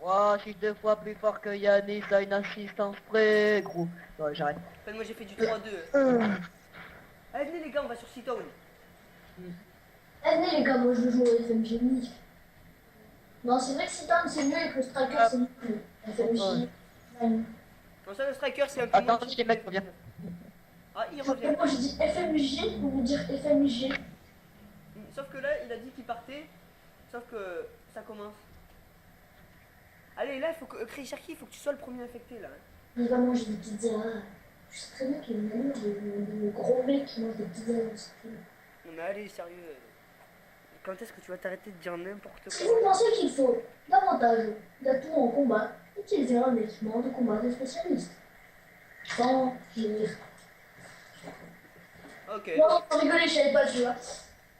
B: Wow, je suis 2 fois plus fort que Yannis à une assistance près, gros. Ouais, j'arrête.
A: Enfin, moi j'ai fait du 3-2. Allez venez les gars, on va sur Seatown.
C: Eh, venez les gars, moi je joue au FMG Mini. Non, c'est vrai que Citan c'est mieux et que le Striker c'est mieux. FMJ.
A: Non ça le striker c'est un peu...
B: Attends, les mecs, reviens.
A: Ah il revient.
C: Moi je dis FMJ pour vous dire FMG.
A: Sauf que là il a dit qu'il partait. Sauf que ça commence. Allez là il faut que... Crazy Sharky, il faut que tu sois le premier infecté là.
C: Il va manger des pizzas. Je sais très bien qu'il y a une allure de gros mecs qui mangent des pizzas dans ce film.
A: Non mais allez sérieux. Quand est-ce que tu vas t'arrêter de dire n'importe
C: Si
A: quoi?
C: vous pensez qu'il faut davantage d'atouts en combat, utilisez un équipement de combat de spécialiste. Sans rire.
A: Ok.
C: Non, sans rigoler, je savais pas, tu vois.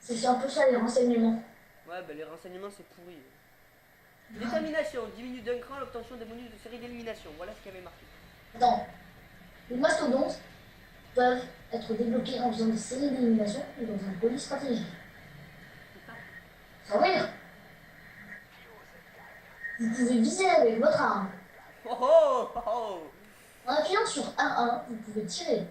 C: C'est un peu ça les renseignements.
A: Ouais bah les renseignements c'est pourri. Détermination, diminue d'un cran l'obtention des bonus de série d'élimination. Voilà ce qu'il y avait marqué.
C: Attends. Les mastodontes peuvent être débloqués en faisant des séries d'élimination ou dans un colis stratégique. Sans rire. Vous pouvez viser avec votre arme.
A: Oh oh oh oh.
C: En appuyant sur R1, vous pouvez tirer.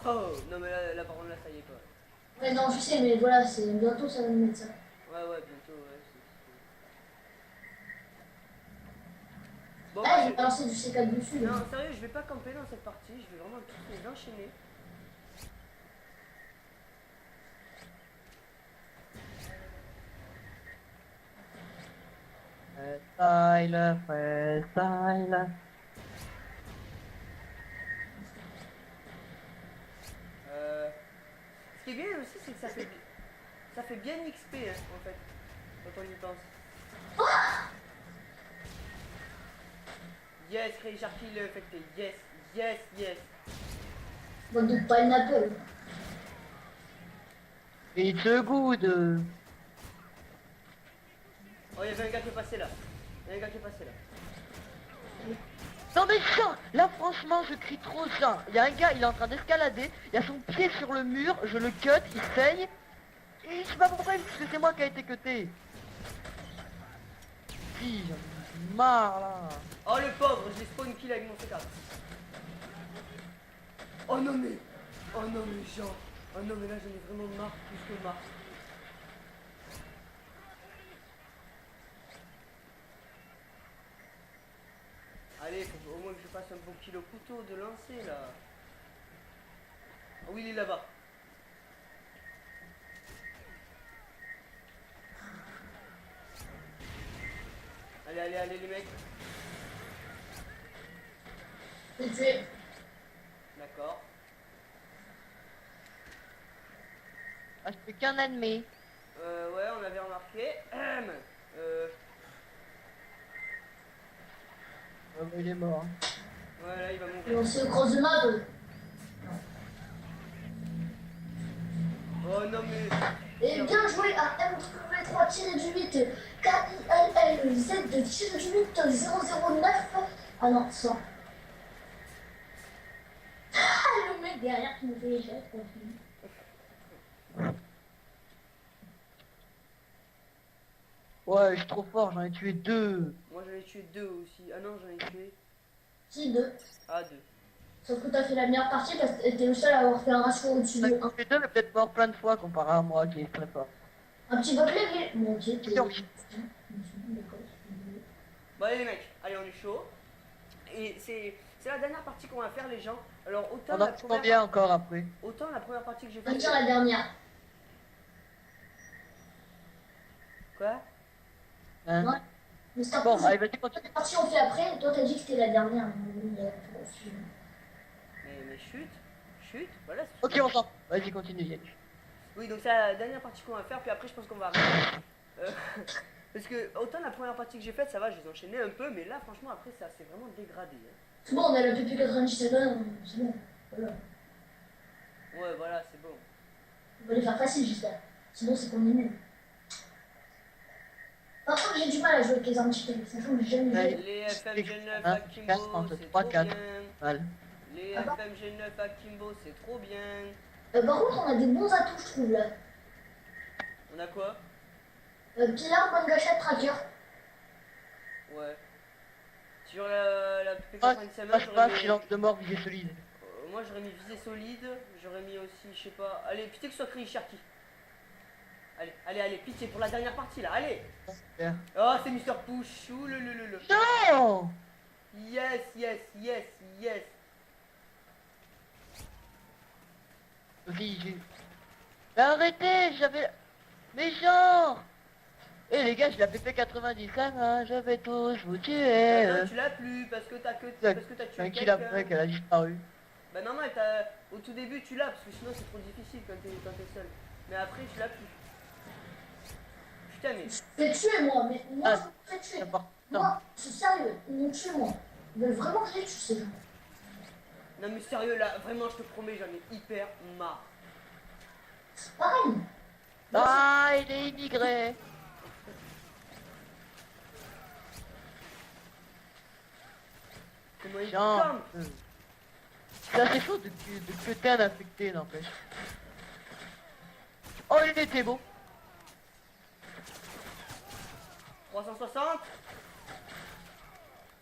A: Oh, non mais là par contre là ça y est pas.
C: Ouais, non, je sais, mais voilà, c'est bientôt ça va nous mettre ça.
A: Ouais bientôt ouais. Bon
C: Ah,
A: moi,
C: j'ai balancé du C4 dessus.
A: non sérieux je vais pas camper dans cette partie, je vais vraiment tous les enchaîner.
B: Freestyle.
A: Ce qui est bien aussi c'est que ça fait bien XP hein, en fait, quand on y pense. Yes, Crazy Sharky il est infecté, yes.
C: Bon, donc pineapple.
B: It's a good.
A: Oh il y avait un gars qui est passé là.
B: Non mais ça, là franchement je crie trop ça. Il y a un gars, il est en train d'escalader, il a son pied sur le mur, je le cut, il saigne. Et je sais pas pourquoi, parce que c'est moi qui a été cuté. Si, j'en ai marre là.
A: Oh le pauvre, j'ai spawn kill avec mon C4. Oh non mais Jean. Oh non mais là j'en ai vraiment marre, plus que marre. Allez, faut au moins que je fasse un bon kill au couteau de lancer là. Oh oui il est là-bas. Allez les mecs.
C: Et tu es.
A: D'accord.
B: Ah, je fais qu'un ennemi.
A: Ouais on avait remarqué.
B: Il est mort.
A: Ouais là il va mourir.
C: Et on se croise de map.
A: Oh non mais.
C: Et bien joué à MW3-8 KILLZ-8 Ah non, 100. Ah, le mec derrière qui me fait échec.
B: Ouais, je suis trop fort, j'en ai tué 2.
A: Moi j'en ai tué 2 aussi. Ah non j'en ai tué.
C: Si, 2.
A: Ah 2.
C: Sauf que t'as fait la meilleure partie parce que t'es le seul à avoir fait un ratio au-dessus de 1.
B: Les deux, mais peut-être mort plein de fois comparé à moi qui est très fort.
C: Un petit botlet qui est. Bon, ok, t'es.
B: Donc.
A: Bon allez les mecs, allez on est chaud. Et c'est la dernière partie qu'on va faire les gens. Alors autant
B: On
A: la
B: en
A: première
B: combien encore après?
A: autant la première partie que j'ai
C: On va
A: faite.
C: dire la dernière.
A: Quoi?
B: Hein?
C: Ouais. Mais c'est
B: Bon, allez, vas-y, continue.
C: la partie on fait après, toi t'as dit que c'était la dernière.
A: Mais chut, voilà.
B: Ok, on s'en. Vas-y, continue, Yann.
A: Oui donc c'est la dernière partie qu'on va faire, puis après je pense qu'on va arrêter. Parce que autant la première partie que j'ai faite ça va, je les enchaînais un peu, mais là franchement après ça s'est vraiment dégradé. Hein.
C: C'est bon, on a le PP97, c'est bon. Voilà.
A: Ouais voilà c'est bon.
C: On va les faire facile j'espère. Sinon c'est qu'on est nul. Par contre j'ai du mal à jouer avec les armes cheatées, sachant que j'ai jamais
B: Ouais.
C: joué.
A: Les FMG9
B: Un,
A: à Kimbo
B: quatre,
A: c'est
B: trois,
A: trop
B: quatre.
A: bien.
B: Voilà.
A: Les
C: Ah bah.
A: FMG9 à Kimbo c'est trop bien.
C: Par contre on a des bons atouts je trouve là.
A: On a quoi?
C: Pilar, bonne gâchette, tracker.
A: Ouais. Sur la
B: Ah,
A: PP97
B: je
A: j'aurais
B: pas,
A: mis...
B: silence de mort, visée solide.
A: Moi j'aurais mis visée solide, j'aurais mis aussi, je sais pas, allez, pitié que ce soit Crazy Sharky. Allez, pitié pour la dernière partie là, allez.
B: Super.
A: Oh c'est Mister Push, ouh le.
B: Non!
A: Yes.
B: Oui, j'ai... Mais arrêtez, j'avais... Mais genre... Eh les gars, je l'avais fait 90, ça va, je vais tous vous tuer.
A: Non, tu l'as plus parce que t'as tué
B: Un kill après
A: quelqu'un.
B: qu'elle a disparu.
A: Bah normal, au tout début tu l'as parce que sinon c'est trop difficile quand t'es seul. Mais après tu l'as plus. Putain mais...
C: Je vais tuer moi, mais moi
B: Ah,
C: je me fais tuer.
B: c'est important.
C: Moi, c'est sérieux, ils m'ont tué moi. Ils veulent vraiment que je les tue ces gens.
A: Non mais sérieux là, vraiment je te promets j'en ai hyper marre.
C: C'est pareil.
B: Ah, il est immigré.
A: Comment il
B: Tiens.
A: campe?
B: C'est assez chaud de cuter un infecté, n'empêche. Oh, il était beau.
A: 360.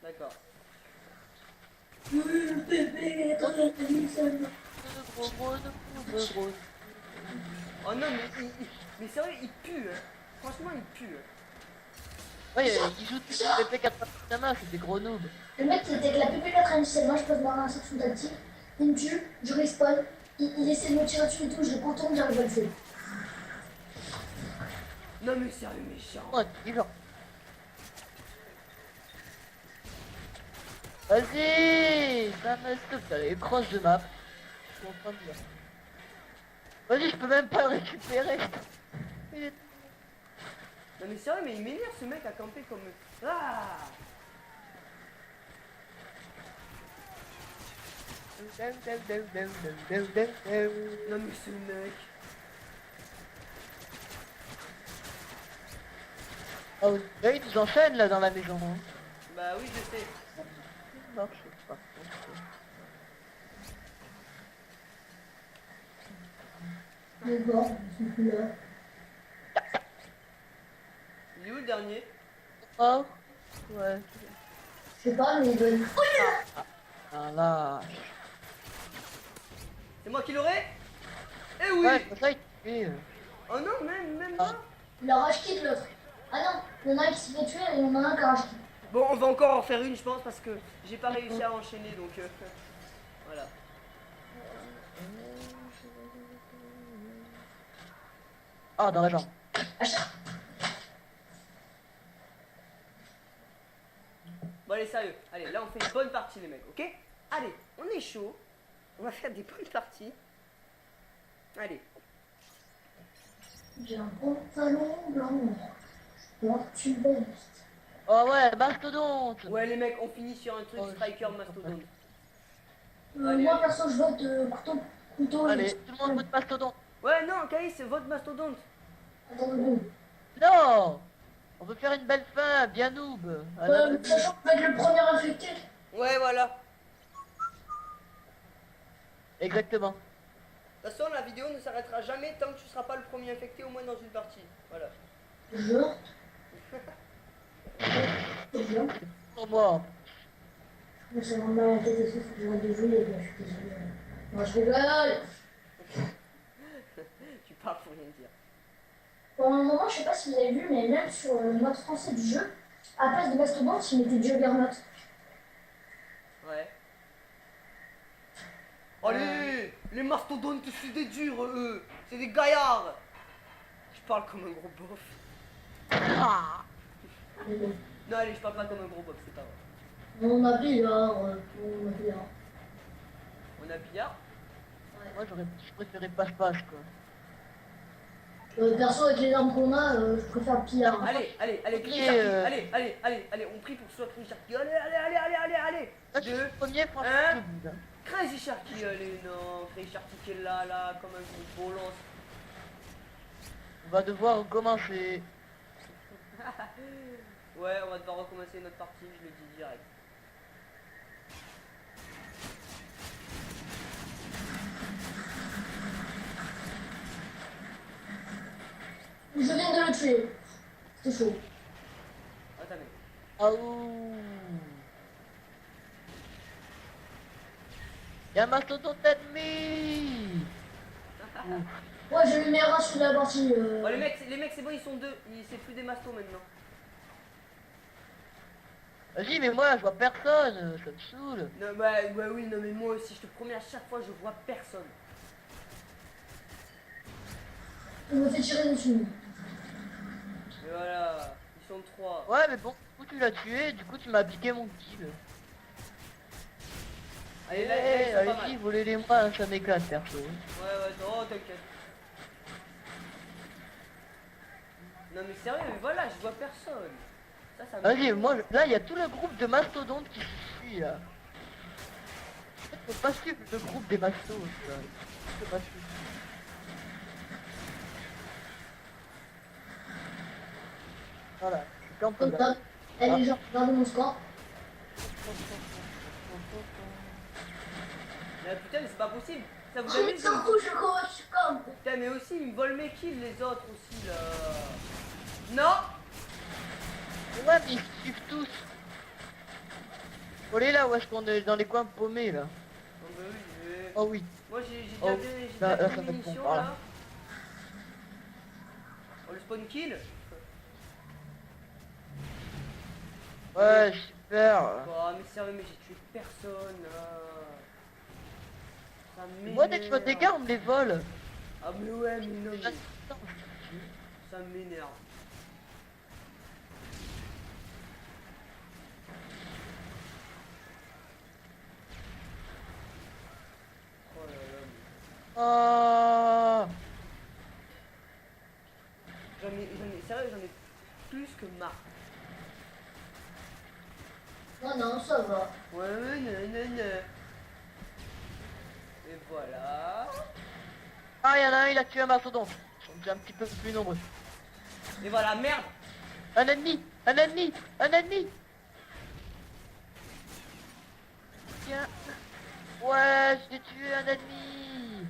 A: D'accord.
C: Bébé, attends,
A: Oh non, mais sérieux, il pue. Hein. Franchement, il pue. Hein.
B: Ouais, il joue tout le PP80, c'est des gros noobs.
C: le mec qui était avec la PP97, moi je peux voir un section tactique, il me tue, je respawn, il essaie de me tirer dessus et tout, je le contourne, j'arrive à le tuer.
A: Non mais sérieux, méchant.
B: Ouais, il genre. Vas-y, ça me stop, t'as les crosses de map. Je suis en train de dire. Vas-y, je peux même pas le récupérer. Il est...
A: Non mais sérieux, mais il m'énerve ce mec à camper comme... Ah. Non mais ce mec...
B: Oh, là, ils nous enchaînent là dans la maison. Hein.
A: Bah oui, je sais.
B: Non, je sais pas.
C: Mais bon, ils sont plus là.
A: Il est où le dernier?
B: Oh, ouais.
C: Je sais pas, mais ils veulent. Oh là.
B: Ah là.
A: C'est moi qui l'aurai? Eh oui.
B: Ouais, c'est ça, il tue.
A: Oh non, même
B: Ah.
A: pas.
C: Il a rage quitte l'autre. Ah non, il y en a un qui s'est fait tuer et il y en a un qui a rage quitte.
A: Bon, on va encore en faire une, je pense, parce que j'ai pas réussi à enchaîner, donc... voilà.
B: Ah, dans la jambe.
A: Bon allez, sérieux. Allez, là on fait une bonne partie les mecs, ok? Allez, on est chaud. On va faire des bonnes parties. Allez.
C: J'ai un pantalon blanc. Alors tu veste.
B: Oh ouais, mastodonte.
A: Ouais les mecs, on finit sur un truc
B: Oh,
A: striker mastodonte.
C: Moi
A: allez.
C: perso je vote couteau.
B: Allez, tout le monde vote mastodonte.
A: Ouais non, Caïs, c'est votre mastodonte.
C: Attends, bon.
B: Non. On veut faire une belle fin, bien noob.
C: Sachant que je vais être le premier infecté.
A: Ouais voilà.
B: Exactement.
A: De toute façon, la vidéo ne s'arrêtera jamais tant que tu seras pas le premier infecté, au moins dans une partie. Voilà.
C: Je. C'est bien.
B: Pour moi.
C: Mais c'est vraiment la tête aussi, faut que j'arrête de jouer, je suis désolé. Moi je rigole.
A: Tu parles pour rien dire.
C: Pendant un moment, je sais pas si vous avez vu, mais même sur le mode français du jeu, à la place de Mastodonte, ils mettaient Juggernaut.
A: Ouais. Allez, les mastodontes, c'est des durs, eux. C'est des gaillards. Je parle comme un gros bof.
B: Ah.
C: Mais bon.
A: Non, allez, je parle pas comme un gros bof, c'est pas vrai.
C: On a billard, on a billard.
A: On a billard.
B: Moi, je préférais passe-passe, quoi.
C: Perso, avec les armes qu'on a, je préfère billard.
A: Allez,
B: Ok,
A: Chris Sharky, allez, on prie pour soi Chris Sharky. Allez.
B: Là, je suis
A: Deux,
B: le premier, franchement,
A: un.
B: je bouge.
A: Crazy Sharky, allez, non, Chris Sharky qui est là, comme un gros lance.
B: On va devoir recommencer.
A: Ouais, on va devoir recommencer notre partie, je le dis direct.
C: Je viens de le tuer. C'est chaud.
A: Attendez.
B: Oh. Y'a un mastodonte ennemi.
C: Ouais, j'ai le meilleur sur la partie.
A: Oh, les mecs, c'est bon, ils sont deux. C'est plus des mastos maintenant.
B: Vas-y, mais moi, je vois personne. Ça me saoule.
A: Non, bah oui, non, mais moi aussi, je te promets, à chaque fois, je vois personne.
C: Il me fait tirer dessus.
A: Et voilà, ils sont trois.
B: Ouais, mais bon, du coup, tu l'as tué. Du coup, tu m'as piqué mon kill.
A: Allez, là,
B: Eh,
A: ils sont pas mal.
B: allez-y, volez-les-moi, ça m'éclate, perso.
A: Ouais, oh, t'inquiète. Non, mais sérieux, mais voilà, je vois personne. Ça me...
B: Vas-y, moi, là, il y a tout le groupe de mastodontes qui suit, là. En fait, faut pas suivre le groupe des mastos, là. Faut pas suivre. Voilà, je campe
C: Comme
B: là.
C: ça. Eh les gens, regardez mon score.
A: Mais putain, mais c'est pas possible. Ça vous
C: Je
A: amuse
C: m'en fous, je cours, je suis comme.
A: Putain, mais aussi, ils me volent mes kills, les autres aussi, là. Non.
B: Ouais, mais ils suivent tous. Oh là, où est-ce qu'on est dans les coins paumés là?
A: Oh, bah oui,
B: Oh oui.
A: moi j'ai
B: Oh,
A: déjà
B: là,
A: des
B: ça fait bon,
A: munitions
B: par là.
A: là. Oh, le spawn kill.
B: Ouais, super.
A: Oh, mais sérieux, mais j'ai tué personne là. Ça
B: Moi, dès que je vois
A: m'énerve.
B: des gars, on me les vole.
A: Ah, mais ouais, mais non, mais
B: Attends,
A: ça m'énerve. Oh là là,
B: Oh.
A: sérieux, j'en ai plus que marre.
C: Non, non, ça va.
A: Ouais, non, non, non. Et voilà.
B: Ah, il y en a un, il a tué un mastodonte. Ils sont déjà un petit peu plus nombreux.
A: Et voilà, merde.
B: Un ennemi, un ennemi, un ennemi. Tiens. Ouais, j'ai tué un ennemi.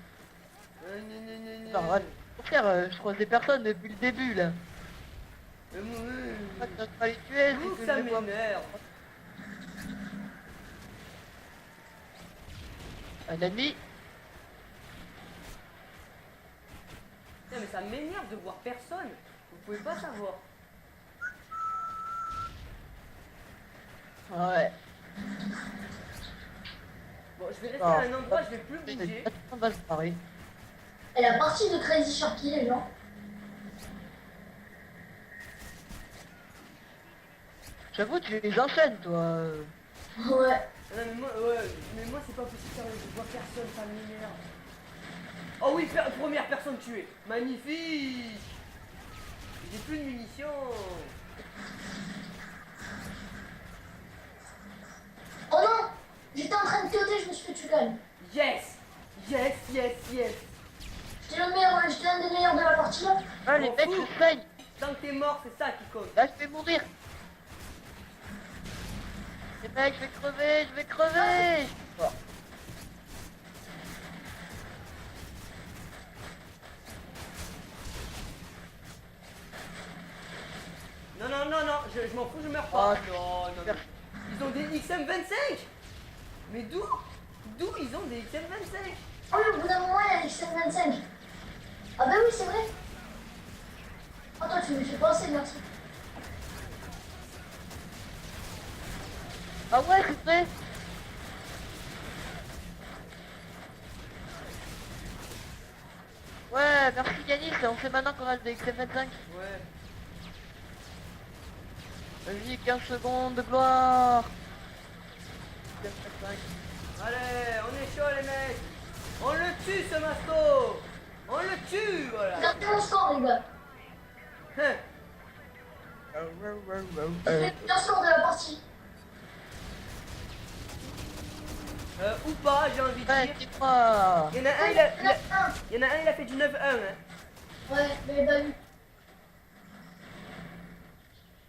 A: Non, non, non,
B: Non,
A: non.
B: ouais. Frère, je croisais personne depuis le début là.
A: Moi,
B: Pas que pas les tuer,
A: ouh,
B: c'est que
A: ça
B: je les vois.
A: m'énerve.
B: Un ennemi.
A: Putain, mais ça m'énerve de voir personne. Vous pouvez pas savoir.
B: Ouais.
A: Bon, je vais rester
B: Oh.
A: à un endroit, je vais plus bouger.
B: On va se barrer.
C: Et la partie de Crazy Sharky, les gens.
B: J'avoue, tu les enchaînes toi.
C: Ouais.
A: Non, mais moi, ouais, mais moi c'est pas possible, sérieux, je vois personne, ça m'énerve. Oh oui, première personne tuée. Magnifique. J'ai plus de munitions.
C: Oh non! J'étais en train de pioter, je me suis fait tuer quand même.
A: Yes. Yes, yes, yes.
C: J'étais le meilleur, j'étais un des meilleurs de la partie là.
B: Ah, les
A: M'en
B: mecs,
A: fous.
B: je saigne.
A: Tant que t'es mort, c'est ça qui compte.
B: Là, je vais mourir. Les mecs, je vais crever, je vais crever. Oh.
A: Non, non, non, non, je m'en fous, je meurs pas.
B: Oh,
A: non, non, non. Ils ont des XM25. Mais d'où ils ont des XM25?
C: Oh oui, au bout d'un moment, il y a l'XM25. Ah bah oui, c'est vrai. Oh toi, tu me fais penser, merci.
B: Ah ouais, c'est vrai. Ouais, merci Yanis, on sait maintenant qu'on a des XM25.
A: Ouais.
B: Vas-y, 15 secondes de gloire. XM25.
A: Allez, on est chaud les mecs. On le tue ce masto. On le tue, voilà.
C: Regardez mon score, les gars.
A: Hein.
C: C'est le meilleur score de la partie.
A: Ou pas, j'ai envie de
B: Ouais,
A: dire.
B: dis-moi.
A: Il y en a un, il y en a un, il a fait du 9-1. Hein.
C: Ouais, mais bah oui.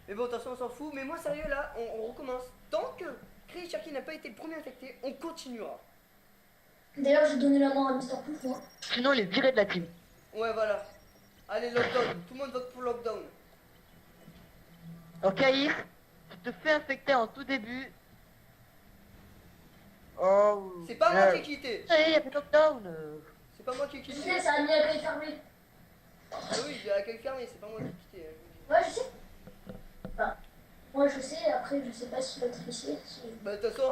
A: Mais bon, de toute façon, on s'en fout. Mais moi, sérieux, là, on recommence. Tant que Crazy Sharky n'a pas été le premier infecté, on continuera.
C: D'ailleurs, j'ai donné la main à Mr. Pouf, moi.
B: Sinon, il est viré de la team.
A: Ouais, voilà. Allez, lockdown. Tout le monde vote pour lockdown.
B: Ok, Yves, tu te fais infecter en tout début. Oh.
A: C'est pas moi qui ai quitté.
B: Il y a fait lockdown.
A: C'est pas moi qui ai
C: Je
A: quitté.
C: sais, ça a mis à l'accueil fermé.
A: Ah oui, il y a l'accueil fermé, c'est pas moi qui ai quitté. Hein, je vous dis.
C: Ouais, je sais. Enfin, moi je sais, après je sais pas si l'autre il sait. Si...
A: Bah, de toute façon,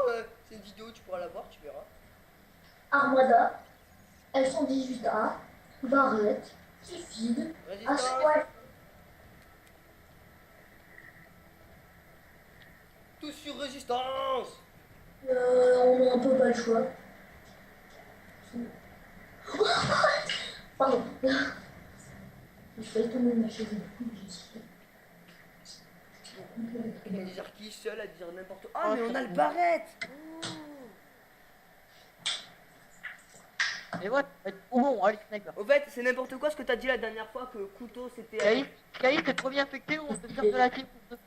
A: c'est une vidéo, tu pourras la voir, tu verras.
C: Armada, elles sont 18A, Barrette, Kifid,
A: Résistance.
C: Asquat.
A: Tous sur résistance.
C: On a un peu pas le choix. Pardon. Je fais tomber ma chaise.
A: Il y a des arquis seuls à dire n'importe quoi. Ah, mais on a le barrette.
B: Et ouais, bon, allez, sniper.
A: Au fait, c'est n'importe quoi ce que t'as dit la dernière fois que couteau c'était.
B: Caïs, c'est le premier infecté ou on peut faire de la team pour deux.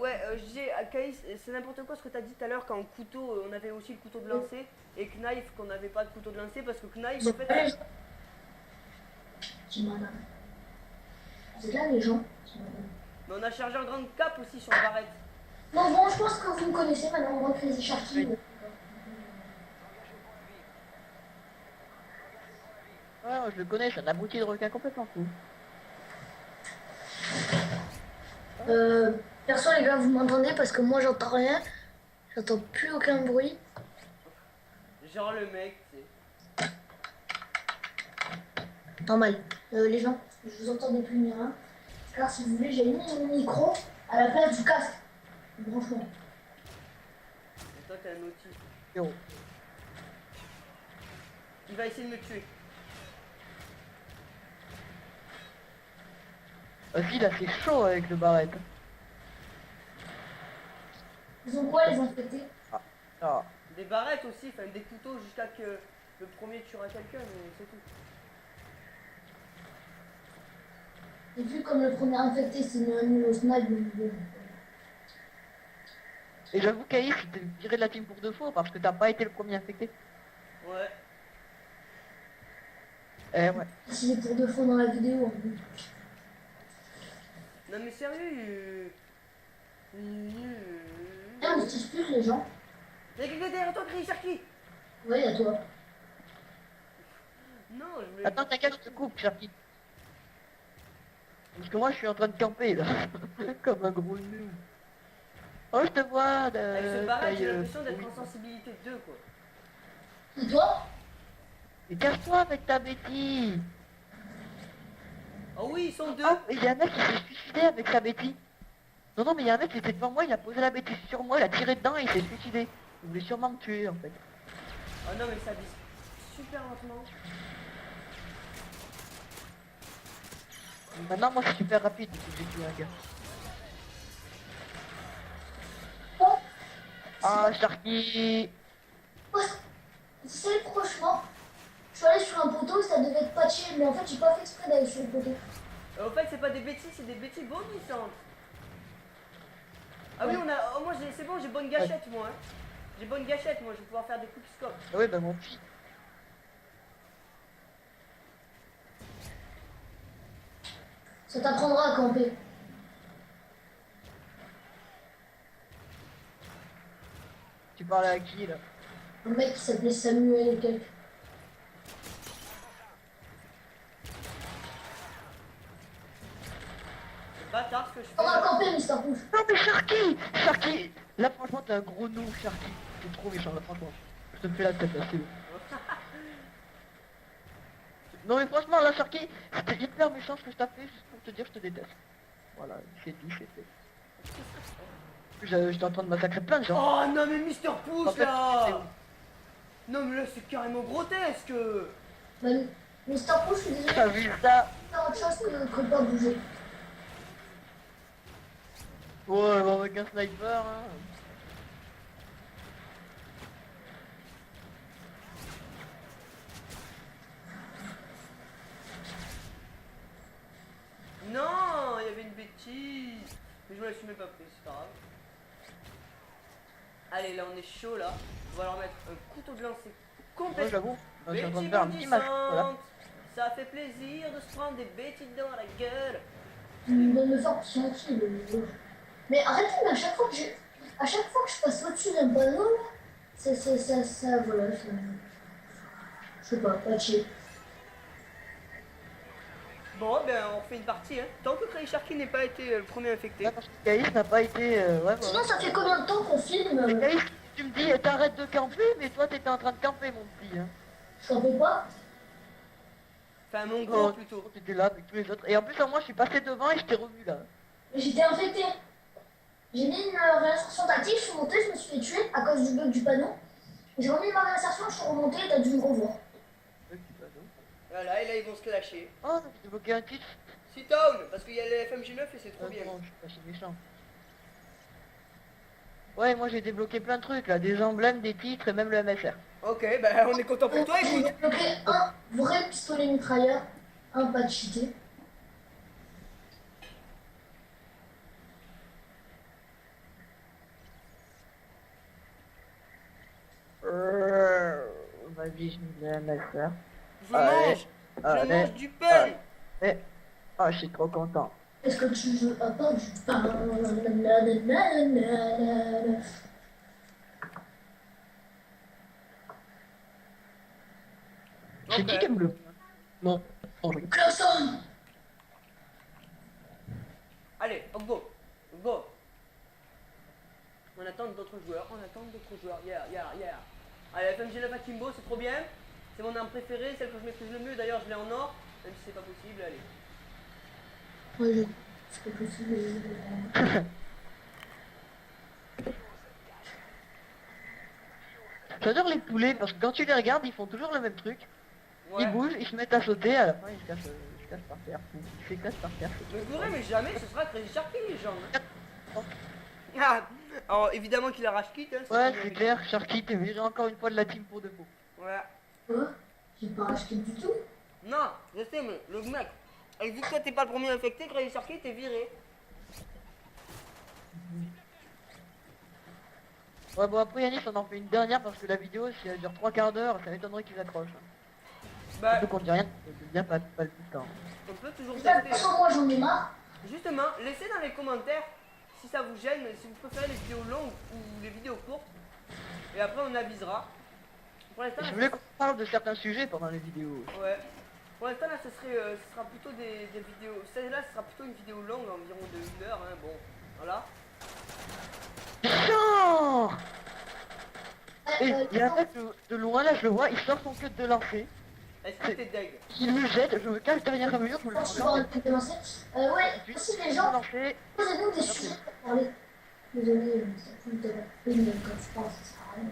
A: Ouais, je disais à Caïs, c'est n'importe quoi ce que t'as dit tout à l'heure quand couteau, on avait aussi le couteau de lancer et Knife qu'on n'avait pas de couteau de lancer parce que Knife en fait.
C: J'ai mal. Vous êtes là les gens?
A: Mais on a chargé un grand cap aussi sur le barrette.
C: Non, bon, je pense que vous me connaissez maintenant, moi, Crazy Sharky.
B: Ouais, je le connais, c'est un abruti de requin complètement fou.
C: Perso, les gars, vous m'entendez parce que moi, j'entends rien. J'entends plus aucun bruit.
A: Genre le mec, tu sais.
C: Normal. Les gens, je vous entendais plus ni rien. Alors, si vous voulez, j'ai mis mon micro à la place du casque. Franchement.
A: Et toi, t'as un outil.
B: Yo.
A: Il va essayer de me tuer.
B: Vas-y, là, c'est chaud avec le barrette.
C: Ils ont quoi, les infectés?
B: Ah.
A: Des barrettes aussi, enfin des couteaux jusqu'à que le premier tuera quelqu'un, mais c'est tout.
C: Et vu comme le premier infecté, c'est nul au snipe,
B: Et j'avoue, Caïs, il t'est viré de la team pour de faux parce que t'as pas été le premier infecté.
A: Ouais.
B: Eh ouais.
C: si c'est pour de faux dans la vidéo.
A: Non mais sérieux.
C: On se dispute, les gens.
A: Il y a quelqu'un derrière toi, Crazy Sharky.
C: Ouais, à toi.
A: Non, je me...
B: Attends, t'inquiète, je te coupe, Sharky. Parce que moi, je suis en train de camper, là. Comme un gros nœud. Oh, je te vois,
A: Avec ce barrage, j'ai l'impression d'être
B: oui.
A: en sensibilité 2, quoi.
C: Et toi?
B: Mais casse-toi avec ta bêtise.
A: Oh oui, ils sont deux.
B: Oh, il y a un mec qui s'est suicidé avec sa bêtise. Non, non, mais il y a un mec qui était devant moi, il a posé la bêtise sur moi, il a tiré dedans et il s'est suicidé. Il voulait sûrement me tuer, en fait.
A: Oh non, mais ça vise super lentement.
B: Maintenant, moi, c'est super rapide, du coup, j'ai tué un gars.
C: Oh,
B: Ah, Sharky.
C: ouais, c'est franchement. Je suis allé sur un poteau, ça devait être patché, mais en fait, j'ai pas fait exprès d'aller sur le poteau.
A: Au fait, c'est pas des bêtises, c'est des bêtises bondissantes. Ah oui, on a... Oh, moi, c'est bon, j'ai bonne gâchette, moi. Hein. J'ai bonne gâchette, moi, je vais pouvoir faire des coups de scope.
B: Ah oui, bah mon fils.
C: Ça t'apprendra à camper.
B: Tu parles à qui, là?
C: Un mec qui s'appelait Samuel et quelqu'un.
A: C'est bâtard ce que je fais.
C: On va camper, Mister Push.
B: Non, mais Sharky! Sharky! Là, franchement, t'es un gros nom, Sharky. T'es trop méchant, là, franchement. Je te fais la tête, là, c'est bon. Non, mais franchement, là, Sharky, c'était hyper méchant ce que je t'ai fait juste pour te dire que je te déteste. Voilà, c'est dit, c'est fait. J'étais en train de massacrer plein de gens.
A: Oh non, mais Mister Push,
B: En fait,
A: là. Non, mais là, c'est carrément grotesque.
C: Ben, Mister Push, je suis désolé,
B: T'as vu ça?
C: faire autre chose que pas bouger.
B: Ouais, bah, avec un sniper, hein.
A: Non, il y avait une bêtise. Mais je me la suis même pas prise, c'est pas grave. Allez, là, on est chaud, là. On va leur mettre un couteau de lancer
B: Moi,
A: complètement.
B: j'avoue, je suis en train de
A: Bêtise
B: faire un petit match, voilà.
A: bondissante. Ça fait plaisir de se prendre des bêtises dans la gueule.
C: De me faire sentir. Mais arrêtez, mais à chaque fois que je passe au-dessus d'un panneau, là, ça, voilà, ça, je sais pas, patché.
A: Bon, ben, on refait une partie, hein. Tant que Crazy Sharky n'ait pas été le premier infecté.
B: Là, parce que Caïs n'a pas été... ouais, voilà.
C: Sinon, ça fait combien de temps qu'on filme
B: Mais Caïs, tu me dis, t'arrêtes de camper, mais toi, t'étais en train de camper, mon petit, hein.
C: Je campais pas.
A: Enfin, mon gros,
B: Oh,
A: plutôt.
B: t'étais là avec tous les autres. Et en plus, moi, je suis passé devant et je t'ai revu, là.
C: Mais j'étais infecté. J'ai mis une réinsertion tactique, je suis monté, je me suis fait tuer à cause du bug du panneau. J'ai remis ma réinsertion, je suis remonté et t'as dû me revoir.
A: Voilà, et là, ils vont se clasher.
B: Oh, j'ai débloqué un titre.
A: Sit-down, parce qu'il y a les FMG9 et c'est trop bien.
B: Non, je suis pas si méchant. Ouais, moi j'ai débloqué plein de trucs là, des emblèmes, des titres et même le MSR.
A: Ok, ben, on est content pour toi,
C: J'ai
A: écoute.
C: débloqué un vrai pistolet mitrailleur, un pas cheaté.
B: Vas-y, je mets le MSR.
A: Je
B: Allez,
A: mange. Je
B: allez,
A: mange du pain.
B: Eh, ah, je suis trop content.
C: Est-ce que tu veux avoir du pain? Nanana.
B: J'ai dit
A: Ok.
B: qu'elle me le... Non. Oh, je-
C: Croissant.
A: Allez, go. Go. On attend d'autres joueurs. Yeah, yeah, yeah. Allez, FMG9 à Kimbo, c'est trop bien. C'est mon arme préférée, celle que je maîtrise le mieux. D'ailleurs, je l'ai en or. Même si c'est pas possible, allez.
C: Oui, c'est pas possible.
B: J'adore les poulets parce que quand tu les regardes, ils font toujours le même truc.
A: Ouais.
B: Ils bougent, ils se mettent à sauter, à la fin ils se cassent par terre. Ils s'éclatent par terre.
A: Mais vous verrez, mais jamais ce sera Crazy Sharky, les gens. Hein. Ah, alors évidemment qu'il arrache quitte. Hein,
B: Ouais, c'est clair, Sharky, t'es viré encore une fois de la team pour de beau.
A: Ouais.
C: Quoi? J'ai pas acheté du tout.
A: Non, je sais, mais le mec. Et vu que toi t'es pas le premier infecté, Crazy Sharky, t'es viré.
B: Ouais, bon après Yanis, on en fait une dernière parce que la vidéo, si elle dure 3 quarts d'heure, ça m'étonnerait qu'ils accrochent.
A: Bah,
B: Donc on dit rien, c'est bien pas le temps.
A: on peut toujours
C: De toute
A: tester.
C: façon, moi j'en ai marre.
A: Justement, laissez dans les commentaires si ça vous gêne, si vous préférez les vidéos longues ou les vidéos courtes. Et après on avisera. Pour l'instant,
B: Je
A: là,
B: voulais qu'on parle de certains sujets pendant les vidéos.
A: ouais. Pour l'instant là, ce sera plutôt des vidéos. Celle-là, ce sera plutôt une vidéo longue, environ de 1 heure. Hein. Bon, voilà.
B: Non. Et
C: Euh,
B: il y a un mec de loin là, je le vois, il sort son cut de lancer.
A: Est-ce que t'es deg?
B: Il me jette, je me cache derrière un mur, je me le
C: Quand tu
B: prends.
C: vas arrêter de lancer. Ouais, aussi les gens,
B: lancer.
C: posez-nous des sujets pour parler. Désolé, ça fout de la peine quand tu penses, ça sert à rien.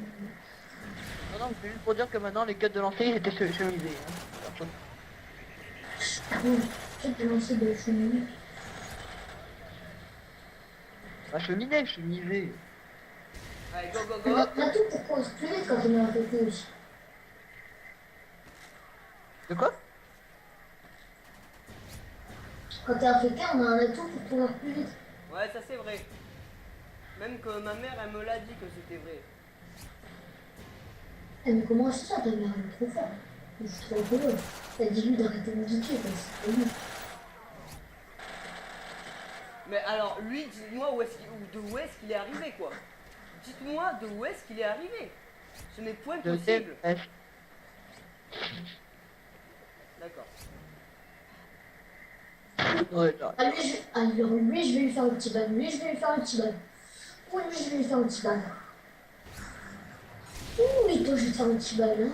B: Non, non, c'est juste pour dire que maintenant les cuts de lancer ils étaient chemisés. Hein.
C: Bon, je vais te lancer de la cheminée.
B: Pas cheminé, chemisé.
A: Allez, go, go,
C: On
A: go.
C: a tout pour qu'on se plus vite quand on est infecté aussi.
B: De quoi?
C: Quand t'es infecté, on a un atout pour courir plus vite.
A: Ouais, ça c'est vrai. Même que ma mère, elle me l'a dit que c'était vrai.
C: Eh, mais comment c'est ça, ta mère elle est trop forte. Je suis trop rigolo. T'as dit lui d'arrêter de me guider, quoi. C'est pas lui.
A: Mais alors, lui, dites-moi d'où est-ce qu'il est arrivé, quoi. Dites-moi de où est-ce qu'il est arrivé. Ce n'est point
B: De
A: possible.
B: TF.
A: D'accord.
B: Ouais, genre.
C: Ah, lui, je vais lui faire un petit ban. Lui, je vais lui faire un petit ban. Oui, lui, je vais lui faire un petit ban. Ouh, et toi, je vais te faire un petit ban, hein.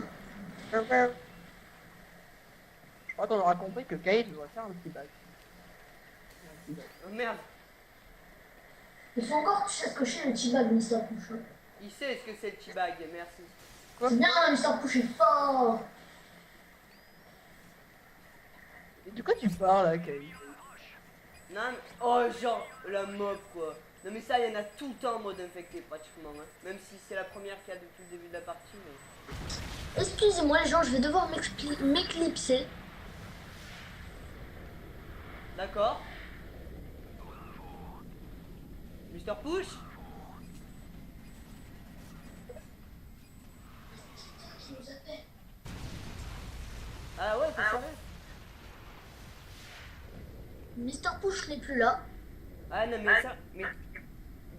B: Je crois qu'on aura compris que Kate doit faire un petit bac.
A: Oh, merde.
C: Il faut encore que tu saches cocher le petit ban, Mister Push. Hein.
A: Il sait ce que c'est le T-Bag, merci.
C: C'est bien, Mister Push est fort.
B: Et de quoi tu parles là, Kate?
A: Non, mais... Oh, genre, la mob, quoi. Non, mais ça, il y en a tout le temps en mode infecté, pratiquement. Hein. Même si c'est la première qu'il y a depuis le début de la partie, mais...
C: Excusez-moi, les gens, je vais devoir m'éclipser.
A: D'accord. Mister Push.
C: Qui nous appelle?
A: Ah ouais, t'es sérieux?
C: Mister Push n'est plus là.
A: Ah non, mais ça... Mais...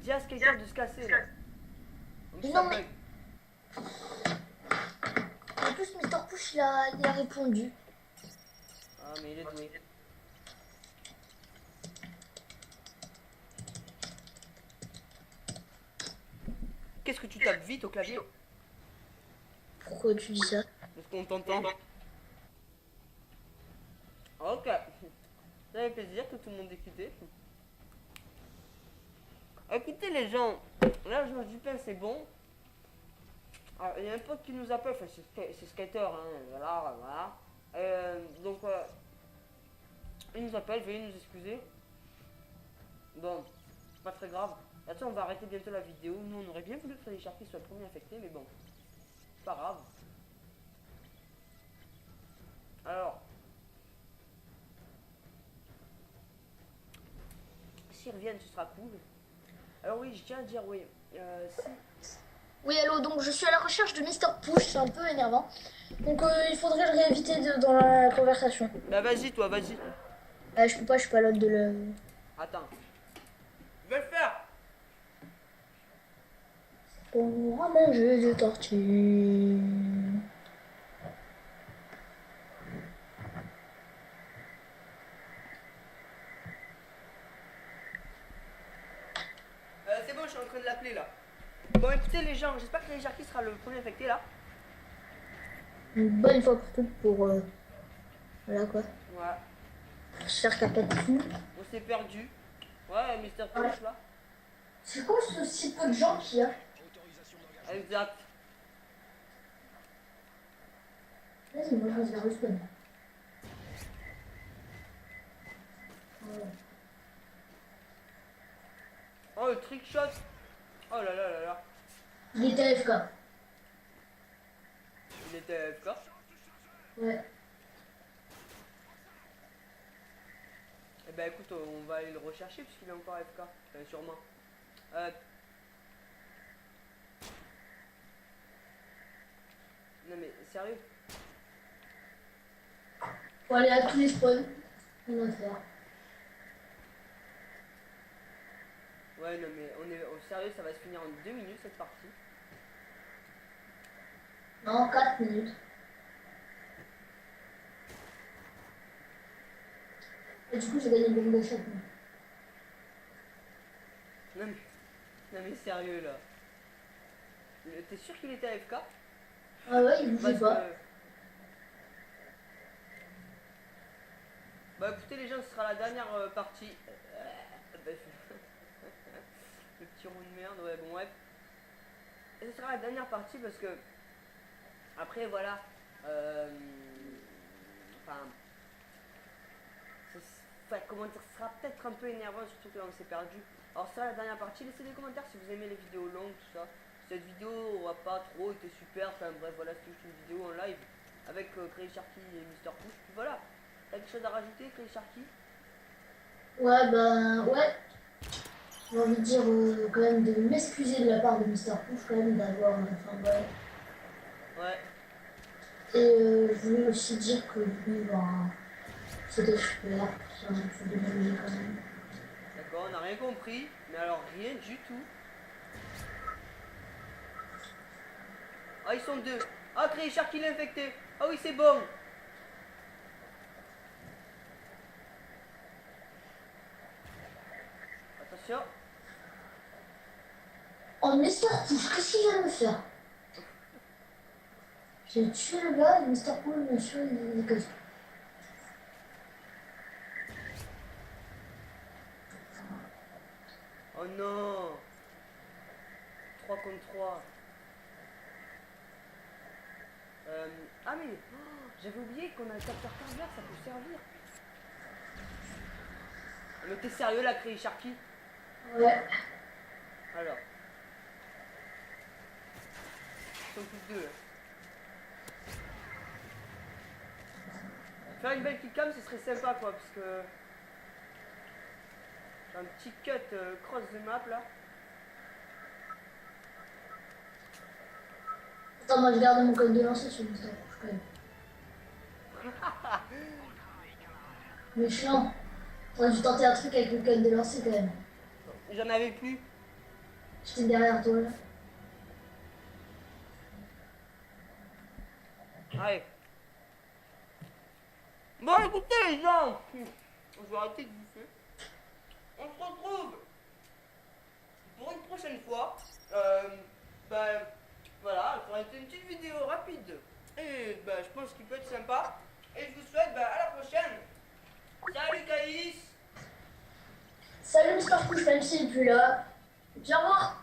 A: Dis à Skater de se casser, là. Comme
C: Non,
A: ça,
C: mais-
A: bug.
C: En plus, Mister Push, il a répondu.
A: Ah, mais il est doué. Qu'est-ce que tu tapes vite au clavier?
C: Pourquoi tu dis ça?
A: Parce qu'on t'entend. Ok. Ça fait plaisir que tout le monde ait quitté. Écoutez les gens, là je mange du pain, c'est bon. Alors, il y a un pote qui nous appelle, enfin c'est Skater, hein, voilà, voilà. Donc il nous appelle, veuillez nous excuser. Bon, c'est pas très grave. Là-dessus on va arrêter bientôt la vidéo. Nous on aurait bien voulu que Freddy Sharky soit le premier infecté, mais bon, c'est pas grave. Alors, s'ils reviennent, ce sera cool. Alors oui, je tiens à dire, oui, si...
C: Oui, allô, donc je suis à la recherche de Mister Push, c'est un peu énervant. Donc il faudrait le réinviter dans la conversation.
A: Bah vas-y toi, vas-y.
C: Je peux pas, je suis pas l'hôte de le...
A: Attends. Je vais le faire.
C: Pour un jeu de tortue.
A: C'est bon, je suis en train de l'appeler là. Bon, écoutez les gens, j'espère que Crazy sera le premier affecté là.
C: Une bonne fois pour toutes pour... Voilà quoi.
A: Ouais.
C: Cher Capatine.
A: On s'est perdu. Ouais, Mister Push là.
C: C'est quoi ce si peu de gens qu'il y a?
A: Exact.
C: Vas-y, moi je reste vers le spawn. Ouais.
A: Oh, le trick shot. Oh là là là là.
C: Il était AFK.
A: Il était AFK.
C: Ouais.
A: Eh ben écoute, on va aller le rechercher puisqu'il est encore AFK. Sûrement. Non mais sérieux.
C: Faut aller à tous les spawns. On va faire.
A: Ouais non mais on est au sérieux, ça va se finir en 2 minutes cette partie.
C: Non, 4 minutes. Et du coup, j'ai gagné le game de shot.
A: Non mais sérieux là. T'es sûr qu'il était AFK?
C: Ah ouais, il bougeait pas.
A: Bah écoutez les gens, ce sera la dernière partie. Le petit rond de merde, ouais bon bref. Et ce sera la dernière partie parce que après voilà. Comment dire, ce sera peut-être un peu énervant surtout que là on s'est perdu. Alors ça la dernière partie, laissez des commentaires si vous aimez les vidéos longues, tout ça. Cette vidéo aura pas trop été super, enfin bref voilà, c'est juste une vidéo en live avec Crazy et Mister Push. Puis voilà, t'as quelque chose à rajouter Crazy Sharky?
C: Ouais, ben ouais. J'ai envie de dire quand même de m'excuser de la part de Mister Push quand même d'avoir... Enfin ouais.
A: Ouais.
C: Et je voulais aussi dire que lui, ben, c'était super. C'est un peu désolé quand même.
A: D'accord, on n'a rien compris, mais alors rien du tout. Ah ils sont deux. Ah Crazy Sharky il est infecté. Ah oui c'est bon. Attention.
C: Oh, Mister Push, qu'est-ce qu'il vient de me faire? J'ai tué le gars et Mister Push me tué les gars.
A: Oh non. 3 contre 3. Ah mais j'avais oublié qu'on a le capteur cardiaque, ça peut servir. Mais t'es sérieux là Crazy Sharky?
C: Ouais.
A: Alors. Ils sont plus deux. Faire une belle kickcam ce serait sympa quoi parce que. Un petit cut cross de map là.
C: Attends, moi je garde mon code de lancer sur Mister Push quand même. Mais chiant. T'aurais dû tenter un truc avec le code de lancer quand même.
A: J'en avais plus.
C: J'étais derrière toi là.
A: Allez. Bon écoutez les gens, je vais arrêter de bouffer. On se retrouve pour une prochaine fois. Ben voilà, ça aurait été une petite vidéo rapide. Et ben je pense qu'il peut être sympa. Et je vous souhaite à la prochaine. Salut Caïs.
C: Salut Mister Push, même s'il est plus là. Au revoir.